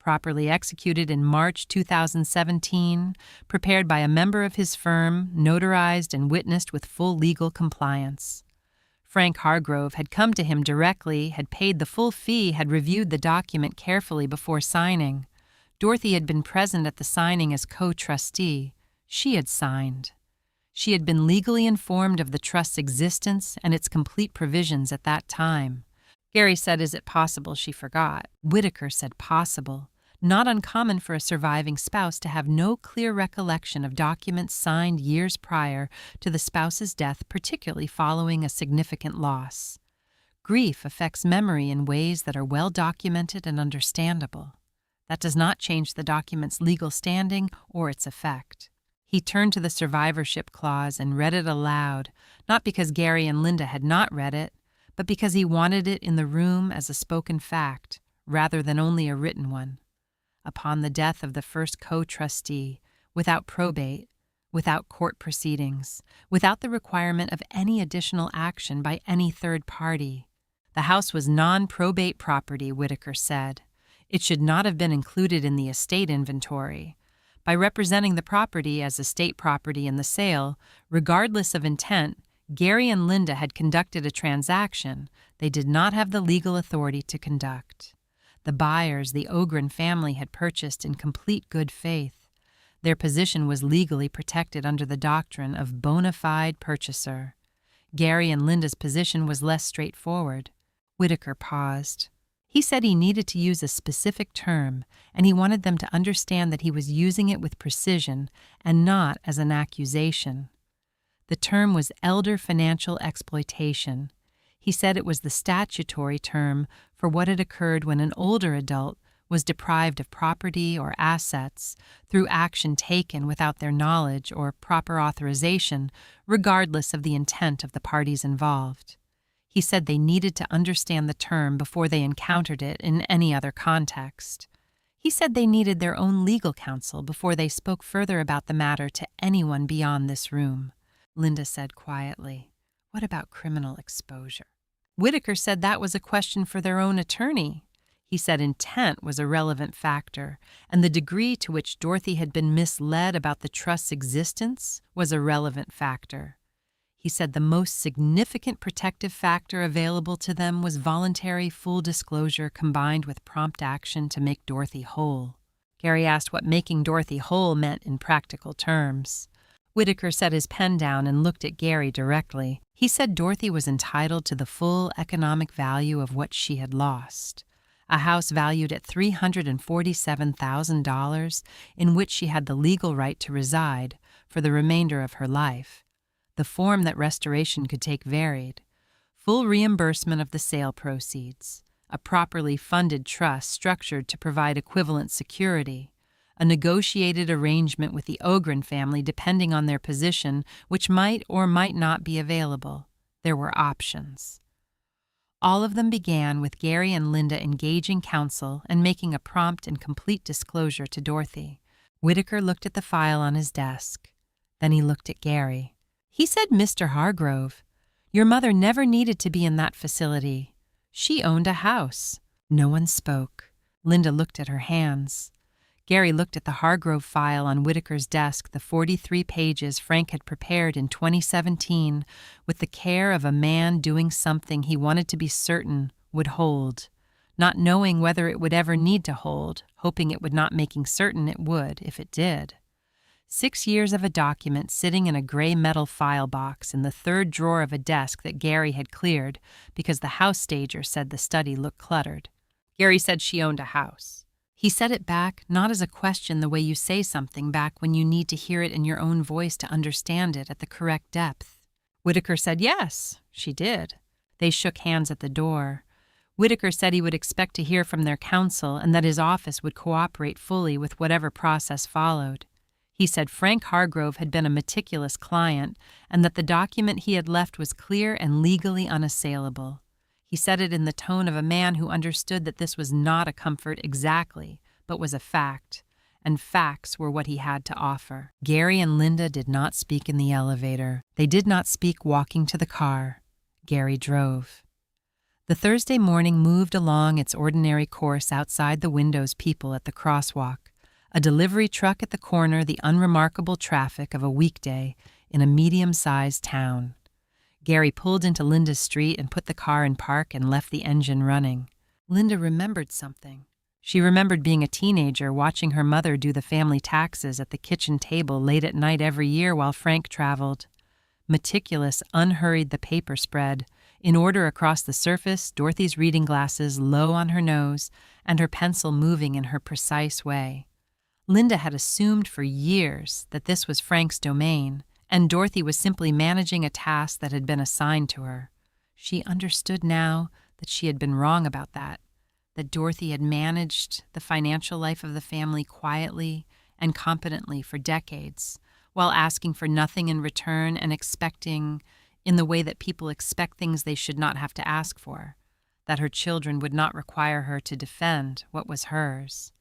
Properly executed in March 2017, prepared by a member of his firm, notarized and witnessed with full legal compliance. Frank Hargrove had come to him directly, had paid the full fee, had reviewed the document carefully before signing. Dorothy had been present at the signing as co-trustee. She had signed. She had been legally informed of the trust's existence and its complete provisions at that time. Gary said, "Is it possible she forgot?" Whitaker said possible. Not uncommon for a surviving spouse to have no clear recollection of documents signed years prior to the spouse's death, particularly following a significant loss. Grief affects memory in ways that are well documented and understandable. That does not change the document's legal standing or its effect. He turned to the survivorship clause and read it aloud, not because Gary and Linda had not read it, but because he wanted it in the room as a spoken fact, rather than only a written one. Upon the death of the first co-trustee, without probate, without court proceedings, without the requirement of any additional action by any third party. The house was non-probate property, Whitaker said. It should not have been included in the estate inventory. By representing the property as estate property in the sale, regardless of intent, Gary and Linda had conducted a transaction they did not have the legal authority to conduct. The buyers the Ogren family had purchased in complete good faith. Their position was legally protected under the doctrine of bona fide purchaser. Gary and Linda's position was less straightforward. Whitaker paused. He said he needed to use a specific term, and he wanted them to understand that he was using it with precision and not as an accusation. The term was elder financial exploitation. He said it was the statutory term for what had occurred when an older adult was deprived of property or assets through action taken without their knowledge or proper authorization, regardless of the intent of the parties involved. He said they needed to understand the term before they encountered it in any other context. He said they needed their own legal counsel before they spoke further about the matter to anyone beyond this room. Linda said quietly, "What about criminal exposure?" Whitaker said that was a question for their own attorney. He said intent was a relevant factor, and the degree to which Dorothy had been misled about the trust's existence was a relevant factor. He said the most significant protective factor available to them was voluntary full disclosure combined with prompt action to make Dorothy whole. Gary asked what making Dorothy whole meant in practical terms. Whitaker set his pen down and looked at Gary directly. He said Dorothy was entitled to the full economic value of what she had lost. A house valued at $347,000 in which she had the legal right to reside for the remainder of her life. The form that restoration could take varied. Full reimbursement of the sale proceeds, a properly funded trust structured to provide equivalent security, a negotiated arrangement with the Ogren family depending on their position, which might or might not be available. There were options. All of them began with Gary and Linda engaging counsel and making a prompt and complete disclosure to Dorothy. Whitaker looked at the file on his desk. Then he looked at Gary. He said, "Mr. Hargrove, your mother never needed to be in that facility. She owned a house." No one spoke. Linda looked at her hands. Gary looked at the Hargrove file on Whitaker's desk, the 43 pages Frank had prepared in 2017 with the care of a man doing something he wanted to be certain would hold, not knowing whether it would ever need to hold, hoping it would not, making certain it would if it did. 6 years of a document sitting in a gray metal file box in the third drawer of a desk that Gary had cleared because the house stager said the study looked cluttered. Gary said she owned a house. He said it back, not as a question the way you say something back when you need to hear it in your own voice to understand it at the correct depth. Whitaker said yes, she did. They shook hands at the door. Whitaker said he would expect to hear from their counsel and that his office would cooperate fully with whatever process followed. He said Frank Hargrove had been a meticulous client and that the document he had left was clear and legally unassailable. He said it in the tone of a man who understood that this was not a comfort exactly, but was a fact, and facts were what he had to offer. Gary and Linda did not speak in the elevator. They did not speak walking to the car. Gary drove. The Thursday morning moved along its ordinary course outside the windows, people at the crosswalk, a delivery truck at the corner, the unremarkable traffic of a weekday in a medium-sized town. Gary pulled into Linda's street and put the car in park and left the engine running. Linda remembered something. She remembered being a teenager watching her mother do the family taxes at the kitchen table late at night every year while Frank traveled. Meticulous, unhurried the paper spread, in order across the surface, Dorothy's reading glasses low on her nose and her pencil moving in her precise way. Linda had assumed for years that this was Frank's domain, and Dorothy was simply managing a task that had been assigned to her. She understood now that she had been wrong about that Dorothy had managed the financial life of the family quietly and competently for decades, while asking for nothing in return and expecting, in the way that people expect things they should not have to ask for, that her children would not require her to defend what was hers.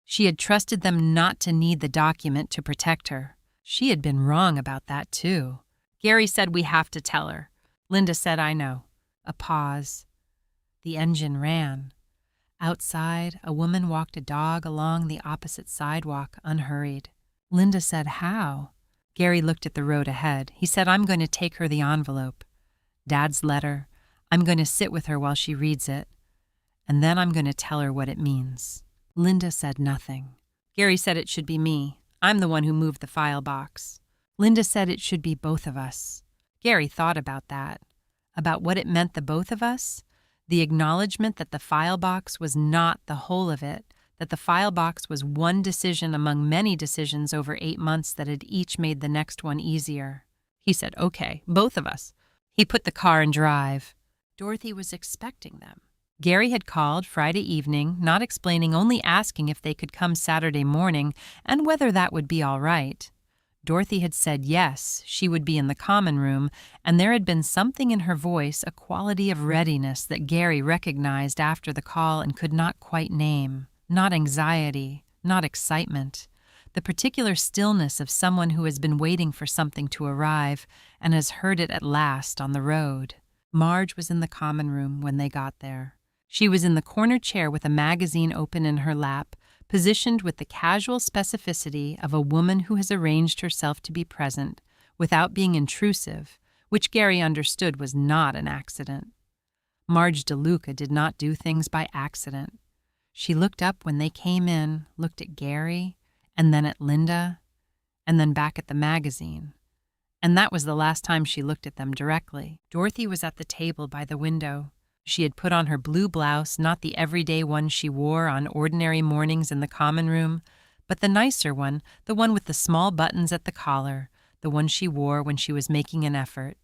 She had trusted them not to need the document to protect her. She had been wrong about that, too. Gary said, "We have to tell her." Linda said, "I know." A pause. The engine ran. Outside, a woman walked a dog along the opposite sidewalk, unhurried. Linda said, "How?" Gary looked at the road ahead. He said, "I'm going to take her the envelope. Dad's letter. I'm going to sit with her while she reads it. And then I'm going to tell her what it means." Linda said nothing. Gary said it should be me. I'm the one who moved the file box. Linda said it should be both of us. Gary thought about that. About what it meant, the both of us. The acknowledgement that the file box was not the whole of it, that the file box was one decision among many decisions over 8 months that had each made the next one easier. He said, "Okay, both of us." He put the car in drive. Dorothy was expecting them. Gary had called Friday evening, not explaining, only asking if they could come Saturday morning and whether that would be all right. Dorothy had said yes, she would be in the common room, and there had been something in her voice, a quality of readiness that Gary recognized after the call and could not quite name. Not anxiety, not excitement. The particular stillness of someone who has been waiting for something to arrive and has heard it at last on the road. Marge was in the common room when they got there. She was in the corner chair with a magazine open in her lap, positioned with the casual specificity of a woman who has arranged herself to be present, without being intrusive, which Gary understood was not an accident. Marge DeLuca did not do things by accident. She looked up when they came in, looked at Gary, and then at Linda, and then back at the magazine. And that was the last time she looked at them directly. Dorothy was at the table by the window. She had put on her blue blouse, not the everyday one she wore on ordinary mornings in the common room, but the nicer one, the one with the small buttons at the collar, the one she wore when she was making an effort.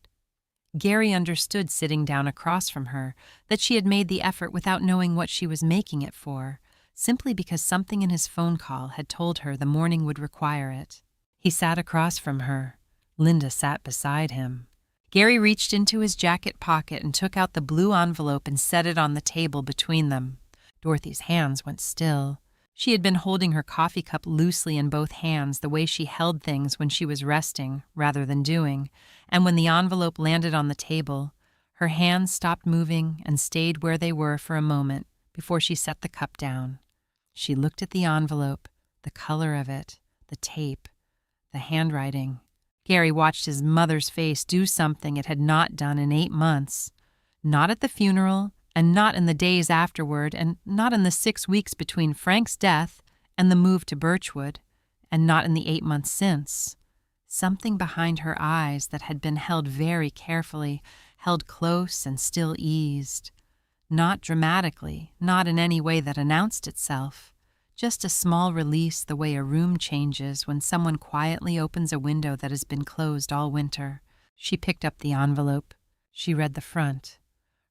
Gary understood sitting down across from her that she had made the effort without knowing what she was making it for, simply because something in his phone call had told her the morning would require it. He sat across from her. Linda sat beside him. Gary reached into his jacket pocket and took out the blue envelope and set it on the table between them. Dorothy's hands went still. She had been holding her coffee cup loosely in both hands, the way she held things when she was resting rather than doing, and when the envelope landed on the table, her hands stopped moving and stayed where they were for a moment before she set the cup down. She looked at the envelope, the color of it, the tape, the handwriting. Gary watched his mother's face do something it had not done in 8 months. Not at the funeral, and not in the days afterward, and not in the 6 weeks between Frank's death and the move to Birchwood, and not in the 8 months since. Something behind her eyes that had been held very carefully, held close and still eased. Not dramatically, not in any way that announced itself. Just a small release the way a room changes when someone quietly opens a window that has been closed all winter. She picked up the envelope. She read the front.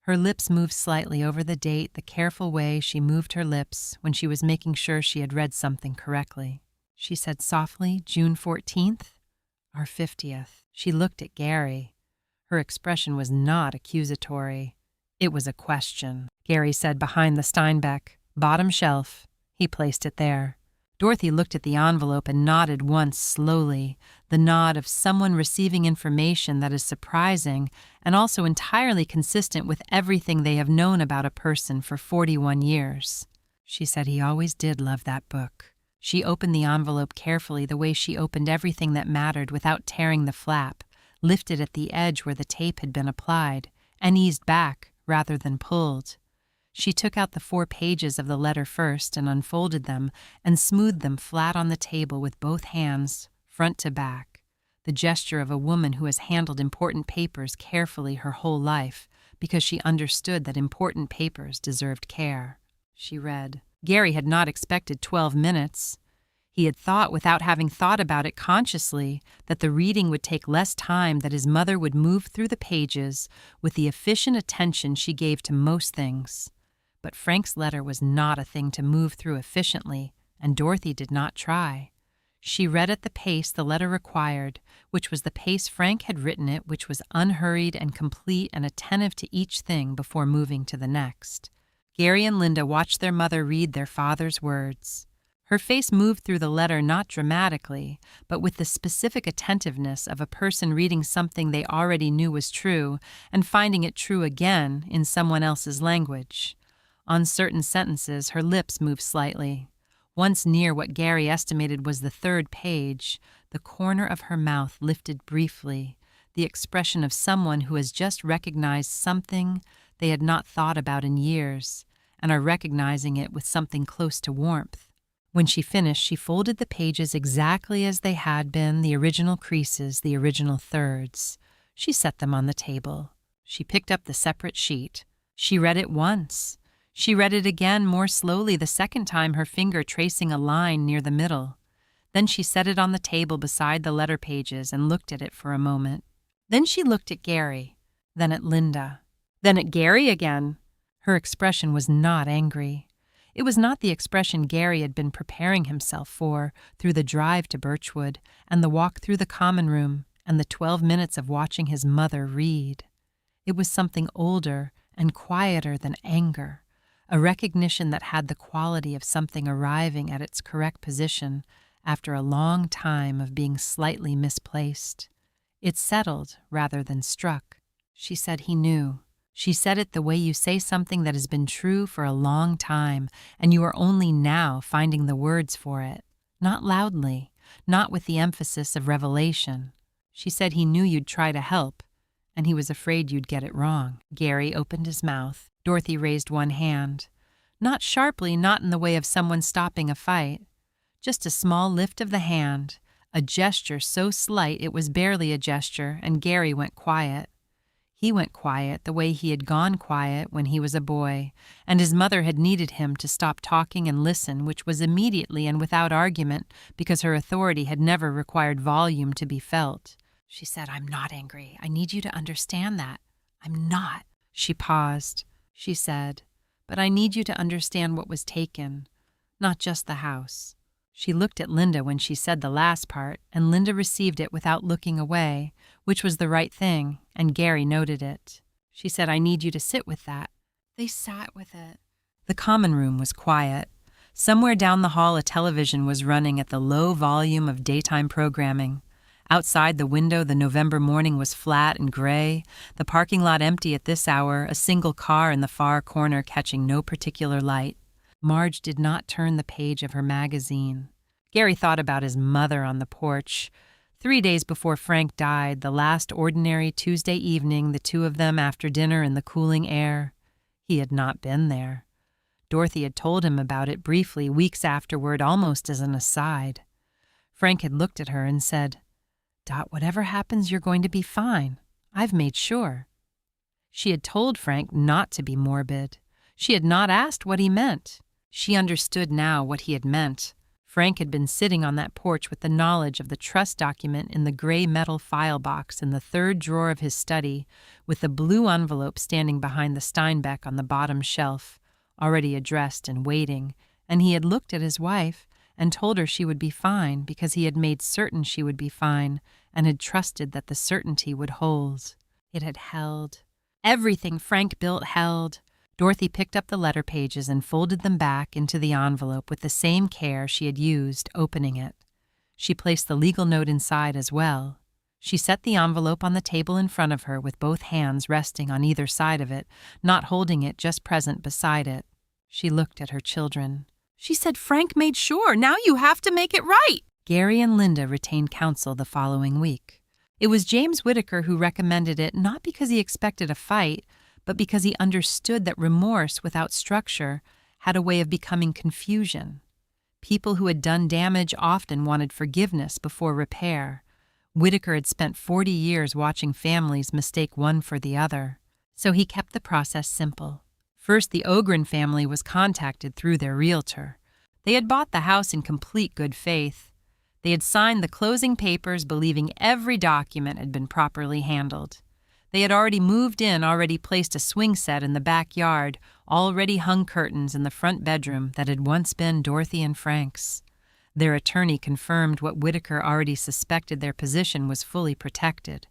Her lips moved slightly over the date, the careful way she moved her lips when she was making sure she had read something correctly. She said softly, June 14th, our 50th. She looked at Gary. Her expression was not accusatory. It was a question. Gary said behind the Steinbeck, bottom shelf. He placed it there. Dorothy looked at the envelope and nodded once slowly, the nod of someone receiving information that is surprising and also entirely consistent with everything they have known about a person for 41 years. She said he always did love that book. She opened the envelope carefully the way she opened everything that mattered without tearing the flap, lifted at the edge where the tape had been applied, and eased back rather than pulled. She took out the 4 pages of the letter first and unfolded them and smoothed them flat on the table with both hands, front to back, the gesture of a woman who has handled important papers carefully her whole life because she understood that important papers deserved care. She read. Gary had not expected 12 minutes. He had thought, without having thought about it consciously, that the reading would take less time, that his mother would move through the pages with the efficient attention she gave to most things. But Frank's letter was not a thing to move through efficiently, and Dorothy did not try. She read at the pace the letter required, which was the pace Frank had written it, which was unhurried and complete and attentive to each thing before moving to the next. Gary and Linda watched their mother read their father's words. Her face moved through the letter not dramatically, but with the specific attentiveness of a person reading something they already knew was true and finding it true again in someone else's language. On certain sentences, her lips moved slightly. Once near what Gary estimated was the 3rd page, the corner of her mouth lifted briefly, the expression of someone who has just recognized something they had not thought about in years, and are recognizing it with something close to warmth. When she finished, she folded the pages exactly as they had been, the original creases, the original thirds. She set them on the table. She picked up the separate sheet. She read it once. She read it again more slowly the second time, her finger tracing a line near the middle. Then she set it on the table beside the letter pages and looked at it for a moment. Then she looked at Gary, then at Linda, then at Gary again. Her expression was not angry. It was not the expression Gary had been preparing himself for through the drive to Birchwood and the walk through the common room and the 12 minutes of watching his mother read. It was something older and quieter than anger. A recognition that had the quality of something arriving at its correct position after a long time of being slightly misplaced. It settled rather than struck. She said he knew. She said it the way you say something that has been true for a long time, and you are only now finding the words for it. Not loudly, not with the emphasis of revelation. She said he knew you'd try to help, and he was afraid you'd get it wrong. Gary opened his mouth. Dorothy raised one hand. Not sharply, not in the way of someone stopping a fight. Just a small lift of the hand, a gesture so slight it was barely a gesture, and Gary went quiet. He went quiet the way he had gone quiet when he was a boy, and his mother had needed him to stop talking and listen, which was immediately and without argument, because her authority had never required volume to be felt. She said, "I'm not angry. I need you to understand that. I'm not." She paused. She said, "But I need you to understand what was taken, not just the house." She looked at Linda when she said the last part, and Linda received it without looking away, which was the right thing, and Gary noted it. She said, "I need you to sit with that." They sat with it. The common room was quiet. Somewhere down the hall a television was running at the low volume of daytime programming. Outside the window the November morning was flat and gray, the parking lot empty at this hour, a single car in the far corner catching no particular light. Marge did not turn the page of her magazine. Gary thought about his mother on the porch. 3 days before Frank died, the last ordinary Tuesday evening, the two of them after dinner in the cooling air. He had not been there. Dorothy had told him about it briefly weeks afterward, almost as an aside. Frank had looked at her and said, "Dot, whatever happens, you're going to be fine. I've made sure." She had told Frank not to be morbid. She had not asked what he meant. She understood now what he had meant. Frank had been sitting on that porch with the knowledge of the trust document in the gray metal file box in the third drawer of his study, with the blue envelope standing behind the Steinbeck on the bottom shelf, already addressed and waiting, and he had looked at his wife and told her she would be fine because he had made certain she would be fine and had trusted that the certainty would hold. It had held. Everything Frank built held. Dorothy picked up the letter pages and folded them back into the envelope with the same care she had used opening it. She placed the legal note inside as well. She set the envelope on the table in front of her with both hands resting on either side of it, not holding it, just present beside it. She looked at her children. "She said Frank made sure. Now you have to make it right." Gary and Linda retained counsel the following week. It was James Whittaker who recommended it, not because he expected a fight, but because he understood that remorse without structure had a way of becoming confusion. People who had done damage often wanted forgiveness before repair. Whittaker had spent 40 years watching families mistake one for the other, so he kept the process simple. First, the Ogren family was contacted through their realtor. They had bought the house in complete good faith. They had signed the closing papers believing every document had been properly handled. They had already moved in, already placed a swing set in the backyard, already hung curtains in the front bedroom that had once been Dorothy and Frank's. Their attorney confirmed what Whittaker already suspected: their position was fully protected.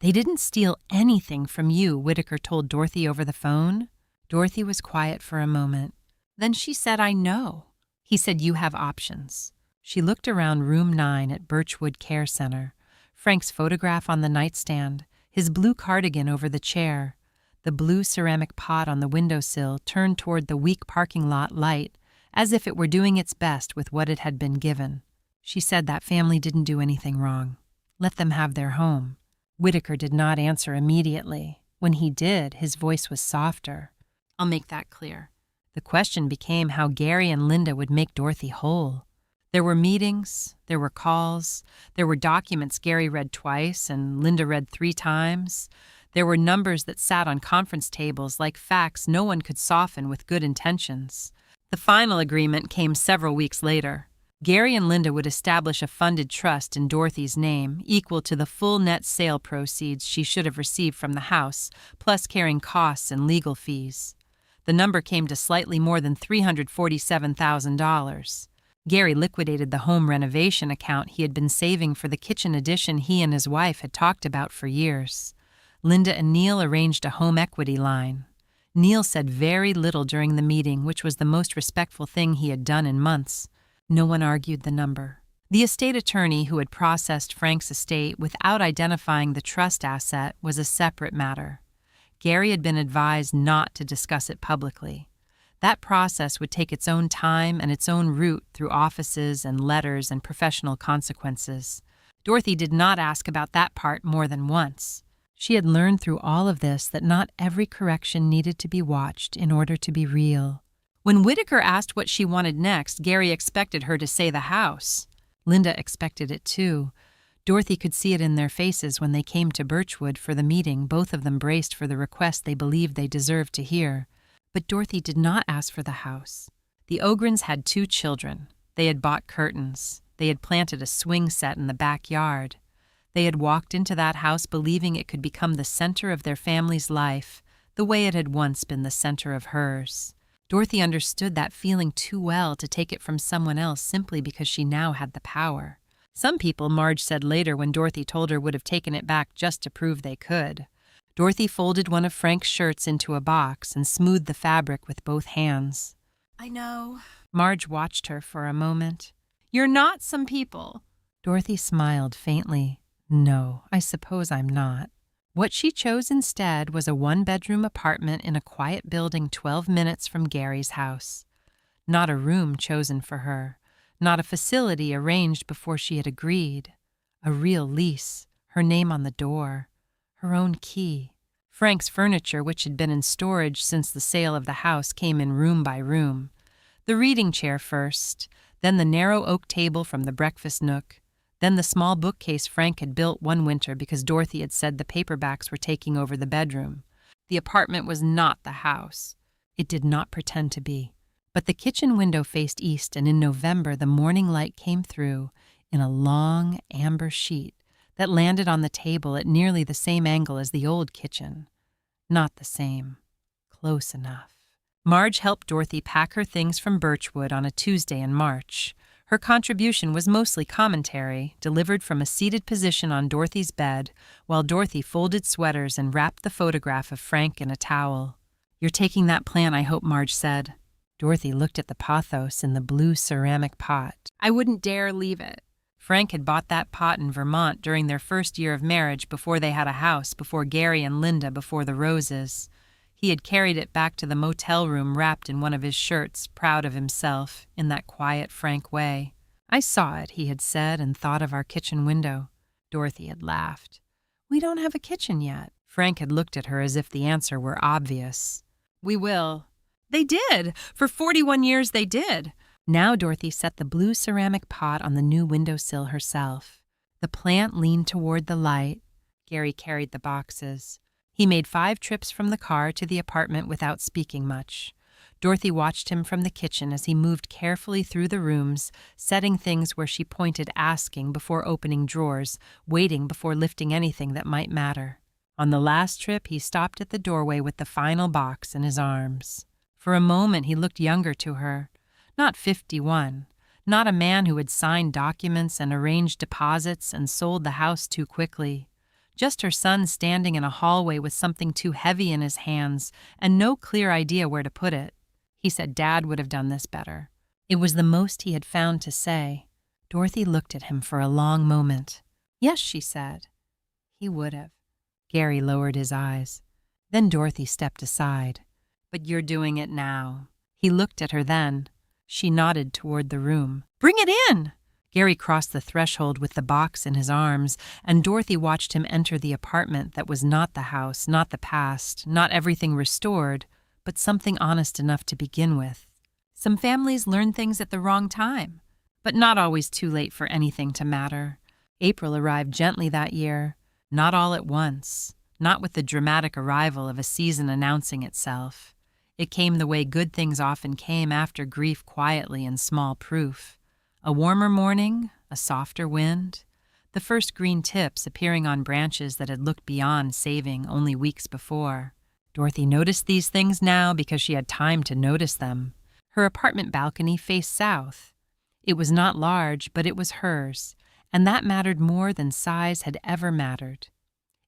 "They didn't steal anything from you," Whittaker told Dorothy over the phone. Dorothy was quiet for a moment. Then she said, "I know." He said, "You have options." She looked around room 9 at Birchwood Care Center. Frank's photograph on the nightstand, his blue cardigan over the chair, the blue ceramic pot on the windowsill turned toward the weak parking lot light, as if it were doing its best with what it had been given. She said that family didn't do anything wrong. Let them have their home. Whittaker did not answer immediately. When he did, his voice was softer. "I'll make that clear." The question became how Gary and Linda would make Dorothy whole. There were meetings, there were calls, there were documents Gary read twice and Linda read 3 times. There were numbers that sat on conference tables like facts no one could soften with good intentions. The final agreement came several weeks later. Gary and Linda would establish a funded trust in Dorothy's name, equal to the full net sale proceeds she should have received from the house, plus carrying costs and legal fees. The number came to slightly more than $347,000. Gary liquidated the home renovation account he had been saving for the kitchen addition he and his wife had talked about for years. Linda and Neil arranged a home equity line. Neil said very little during the meeting, which was the most respectful thing he had done in months. No one argued the number. The estate attorney who had processed Frank's estate without identifying the trust asset was a separate matter. Gary had been advised not to discuss it publicly. That process would take its own time and its own route through offices and letters and professional consequences. Dorothy did not ask about that part more than once. She had learned through all of this that not every correction needed to be watched in order to be real. When Whitaker asked what she wanted next, Gary expected her to say the house. Linda expected it too. Dorothy could see it in their faces when they came to Birchwood for the meeting. Both of them braced for the request they believed they deserved to hear. But Dorothy did not ask for the house. The Ogrens had 2 children. They had bought curtains. They had planted a swing set in the backyard. They had walked into that house believing it could become the center of their family's life, the way it had once been the center of hers. Dorothy understood that feeling too well to take it from someone else simply because she now had the power. Some people, Marge said later when Dorothy told her, would have taken it back just to prove they could. Dorothy folded one of Frank's shirts into a box and smoothed the fabric with both hands. I know. Marge watched her for a moment. You're not some people. Dorothy smiled faintly. No, I suppose I'm not. What she chose instead was a 1-bedroom apartment in a quiet building 12 minutes from Gary's house. Not a room chosen for her. Not a facility arranged before she had agreed. A real lease, her name on the door, her own key. Frank's furniture, which had been in storage since the sale of the house, came in room by room. The reading chair first, then the narrow oak table from the breakfast nook, then the small bookcase Frank had built one winter because Dorothy had said the paperbacks were taking over the bedroom. The apartment was not the house. It did not pretend to be. But the kitchen window faced east, and in November the morning light came through in a long amber sheet that landed on the table at nearly the same angle as the old kitchen. Not the same. Close enough. Marge helped Dorothy pack her things from Birchwood on a Tuesday in March. Her contribution was mostly commentary, delivered from a seated position on Dorothy's bed, while Dorothy folded sweaters and wrapped the photograph of Frank in a towel. "You're taking that plant, I hope," Marge said. Dorothy looked at the pothos in the blue ceramic pot. I wouldn't dare leave it. Frank had bought that pot in Vermont during their first year of marriage, before they had a house, before Gary and Linda, before the Roses. He had carried it back to the motel room wrapped in one of his shirts, proud of himself, in that quiet, frank way. "I saw it," he had said, and thought of our kitchen window. Dorothy had laughed. "We don't have a kitchen yet." Frank had looked at her as if the answer were obvious. "We will." "They did. For 41 years they did." Now Dorothy set the blue ceramic pot on the new windowsill herself. The plant leaned toward the light. Gary carried the boxes. He made 5 trips from the car to the apartment without speaking much. Dorothy watched him from the kitchen as he moved carefully through the rooms, setting things where she pointed, asking before opening drawers, waiting before lifting anything that might matter. On the last trip, he stopped at the doorway with the final box in his arms. For a moment, he looked younger to her. Not 51. Not a man who had signed documents and arranged deposits and sold the house too quickly. Just her son standing in a hallway with something too heavy in his hands and no clear idea where to put it. He said Dad would have done this better. It was the most he had found to say. Dorothy looked at him for a long moment. "Yes," she said. "He would have." Gary lowered his eyes. Then Dorothy stepped aside. "But you're doing it now." He looked at her then. She nodded toward the room. "Bring it in!" Gary crossed the threshold with the box in his arms, and Dorothy watched him enter the apartment that was not the house, not the past, not everything restored, but something honest enough to begin with. Some families learn things at the wrong time, but not always too late for anything to matter. April arrived gently that year, not all at once, not with the dramatic arrival of a season announcing itself. It came the way good things often came, after grief, quietly in small proof. A warmer morning, a softer wind, the first green tips appearing on branches that had looked beyond saving only weeks before. Dorothy noticed these things now because she had time to notice them. Her apartment balcony faced south. It was not large, but it was hers, and that mattered more than size had ever mattered.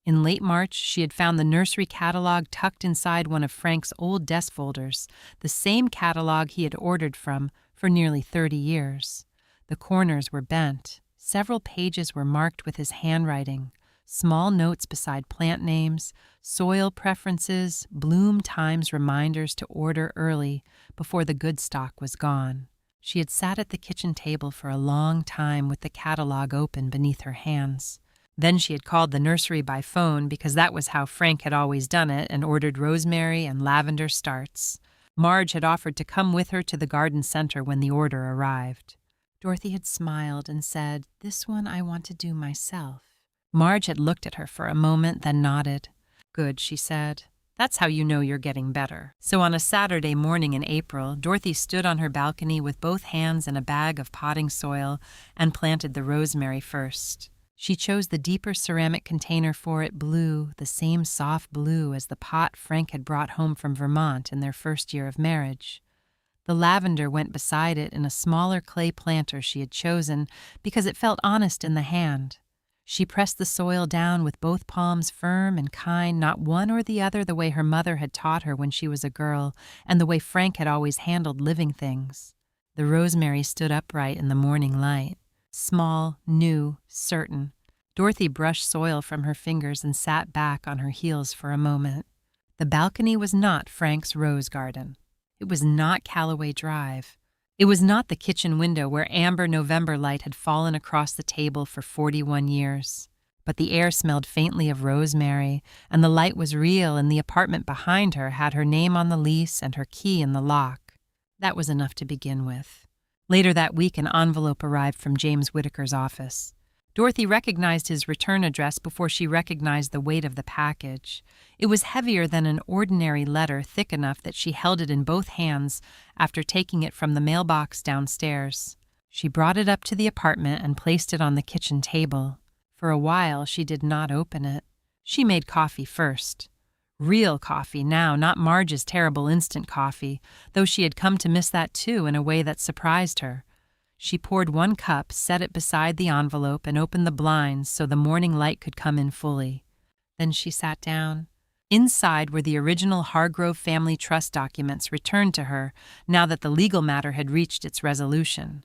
In late March, she had found the nursery catalog tucked inside one of Frank's old desk folders, the same catalog he had ordered from for nearly 30 years. The corners were bent. Several pages were marked with his handwriting, small notes beside plant names, soil preferences, bloom times reminders to order early before the good stock was gone. She had sat at the kitchen table for a long time with the catalog open beneath her hands. Then she had called the nursery by phone because that was how Frank had always done it, and ordered rosemary and lavender starts. Marge had offered to come with her to the garden center when the order arrived. Dorothy had smiled and said, "This one I want to do myself." Marge had looked at her for a moment, then nodded. "Good," she said. "That's how you know you're getting better." So on a Saturday morning in April, Dorothy stood on her balcony with both hands in a bag of potting soil and planted the rosemary first. She chose the deeper ceramic container for it, blue, the same soft blue as the pot Frank had brought home from Vermont in their first year of marriage. The lavender went beside it in a smaller clay planter she had chosen because it felt honest in the hand. She pressed the soil down with both palms firm and kind, not one or the other, the way her mother had taught her when she was a girl, and the way Frank had always handled living things. The rosemary stood upright in the morning light. Small, new, certain. Dorothy brushed soil from her fingers and sat back on her heels for a moment. The balcony was not Frank's rose garden. It was not Callaway Drive. It was not the kitchen window where amber November light had fallen across the table for 41 years. But the air smelled faintly of rosemary, and the light was real, and the apartment behind her had her name on the lease and her key in the lock. That was enough to begin with. Later that week, an envelope arrived from James Whitaker's office. Dorothy recognized his return address before she recognized the weight of the package. It was heavier than an ordinary letter, thick enough that she held it in both hands after taking it from the mailbox downstairs. She brought it up to the apartment and placed it on the kitchen table. For a while, she did not open it. She made coffee first. Real coffee now, not Marge's terrible instant coffee, though she had come to miss that too in a way that surprised her. She poured 1 cup, set it beside the envelope, and opened the blinds so the morning light could come in fully. Then she sat down. Inside were the original Hargrove Family Trust documents returned to her now that the legal matter had reached its resolution.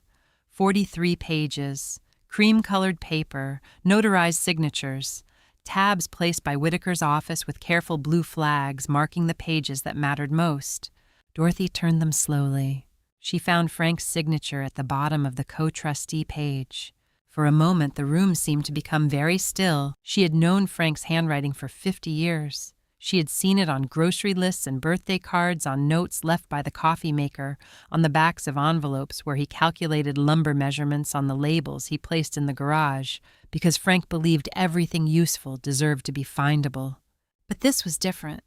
43 pages, cream-colored paper, notarized signatures, tabs placed by Whitaker's office with careful blue flags marking the pages that mattered most. Dorothy turned them slowly. She found Frank's signature at the bottom of the co-trustee page. For a moment, the room seemed to become very still. She had known Frank's handwriting for 50 years. She had seen it on grocery lists and birthday cards, on notes left by the coffee maker, on the backs of envelopes where he calculated lumber measurements, on the labels he placed in the garage, because Frank believed everything useful deserved to be findable. But this was different.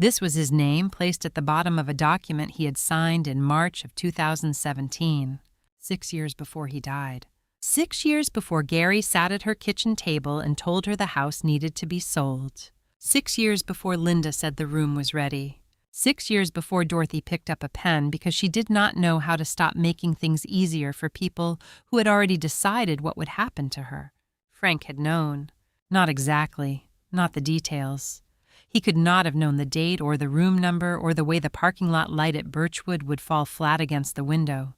This was his name placed at the bottom of a document he had signed in March of 2017, 6 years before he died. 6 years before Gary sat at her kitchen table and told her the house needed to be sold. 6 years before Linda said the room was ready. 6 years before Dorothy picked up a pen because she did not know how to stop making things easier for people who had already decided what would happen to her. Frank had known. Not exactly. Not the details. He could not have known the date or the room number or the way the parking lot light at Birchwood would fall flat against the window.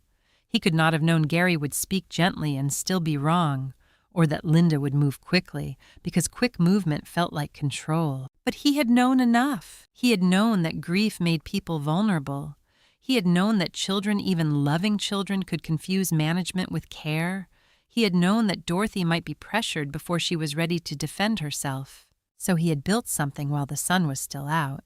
He could not have known Gary would speak gently and still be wrong, or that Linda would move quickly, because quick movement felt like control. But he had known enough. He had known that grief made people vulnerable. He had known that children, even loving children, could confuse management with care. He had known that Dorothy might be pressured before she was ready to defend herself. So he had built something while the sun was still out.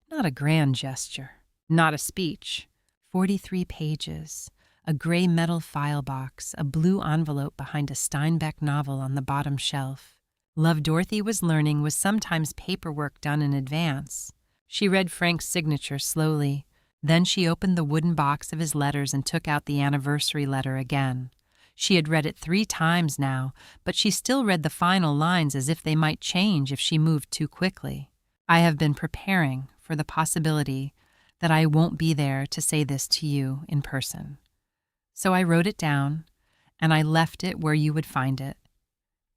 Not a grand gesture. Not a speech. 43 pages. A gray metal file box, a blue envelope behind a Steinbeck novel on the bottom shelf. Love Dorothy was learning was sometimes paperwork done in advance. She read Frank's signature slowly. Then she opened the wooden box of his letters and took out the anniversary letter again. She had read it 3 times now, but she still read the final lines as if they might change if she moved too quickly. I have been preparing for the possibility that I won't be there to say this to you in person. So I wrote it down, and I left it where you would find it.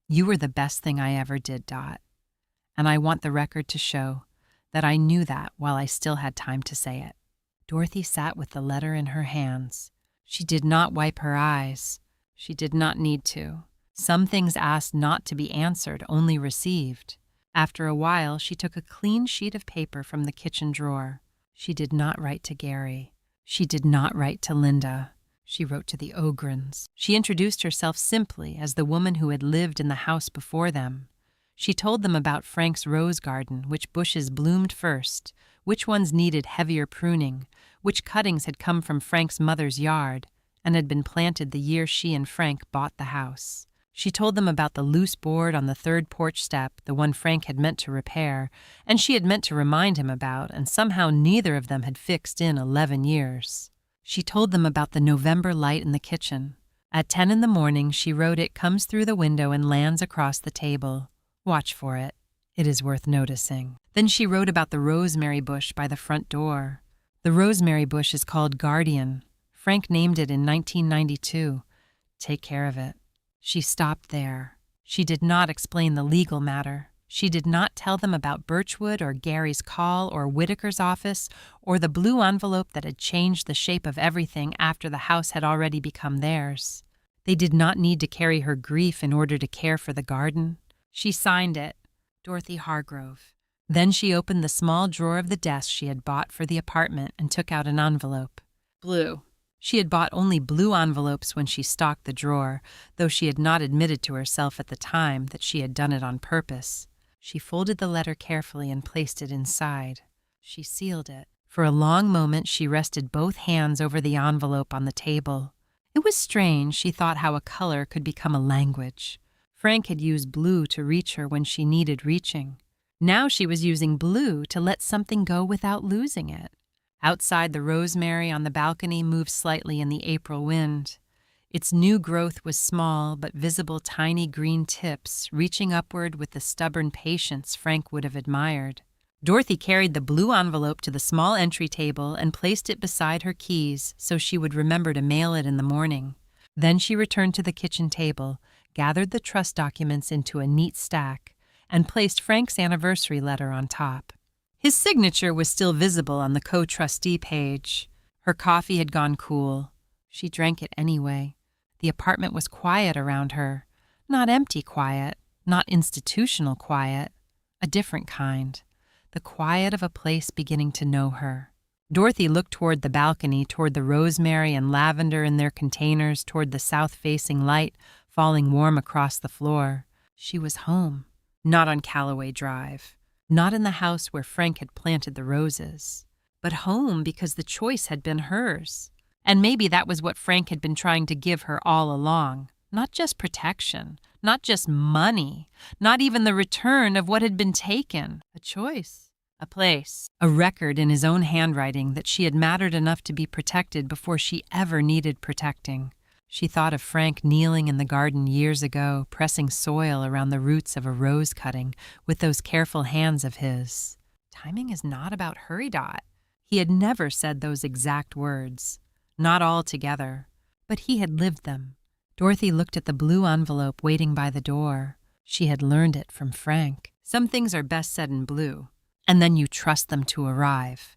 You were the best thing I ever did, Dot. And I want the record to show that I knew that while I still had time to say it. Dorothy sat with the letter in her hands. She did not wipe her eyes. She did not need to. Some things asked not to be answered, only received. After a while, she took a clean sheet of paper from the kitchen drawer. She did not write to Gary. She did not write to Linda. She wrote to the Ogrens. She introduced herself simply as the woman who had lived in the house before them. She told them about Frank's rose garden, which bushes bloomed first, which ones needed heavier pruning, which cuttings had come from Frank's mother's yard and had been planted the year she and Frank bought the house. She told them about the loose board on the third porch step, the one Frank had meant to repair, and she had meant to remind him about, and somehow neither of them had fixed in 11 years. She told them about the November light in the kitchen. At 10 in the morning, she wrote, "It comes through the window and lands across the table. Watch for it. It is worth noticing." Then she wrote about the rosemary bush by the front door. The rosemary bush is called Guardian. Frank named it in 1992. Take care of it. She stopped there. She did not explain the legal matter. She did not tell them about Birchwood or Gary's call or Whitaker's office or the blue envelope that had changed the shape of everything after the house had already become theirs. They did not need to carry her grief in order to care for the garden. She signed it, Dorothy Hargrove. Then she opened the small drawer of the desk she had bought for the apartment and took out an envelope. Blue. She had bought only blue envelopes when she stocked the drawer, though she had not admitted to herself at the time that she had done it on purpose. She folded the letter carefully and placed it inside. She sealed it. For a long moment she rested both hands over the envelope on the table. It was strange, she thought, how a color could become a language. Frank had used blue to reach her when she needed reaching. Now she was using blue to let something go without losing it. Outside, the rosemary on the balcony moved slightly in the April wind. Its new growth was small but visible tiny green tips reaching upward with the stubborn patience Frank would have admired. Dorothy carried the blue envelope to the small entry table and placed it beside her keys so she would remember to mail it in the morning. Then she returned to the kitchen table, gathered the trust documents into a neat stack, and placed Frank's anniversary letter on top. His signature was still visible on the co-trustee page. Her coffee had gone cool. She drank it anyway. The apartment was quiet around her. Not empty quiet, not institutional quiet. A different kind. The quiet of a place beginning to know her. Dorothy looked toward the balcony, toward the rosemary and lavender in their containers, toward the south-facing light falling warm across the floor. She was home. Not on Callaway Drive. Not in the house where Frank had planted the roses, but home because the choice had been hers. And maybe that was what Frank had been trying to give her all along. Not just protection, not just money, not even the return of what had been taken. A choice, a place, a record in his own handwriting that she had mattered enough to be protected before she ever needed protecting. She thought of Frank kneeling in the garden years ago, pressing soil around the roots of a rose cutting with those careful hands of his. Timing is not about hurry-dot. He had never said those exact words. Not all together. But he had lived them. Dorothy looked at the blue envelope waiting by the door. She had learned it from Frank. Some things are best said in blue, and then you trust them to arrive.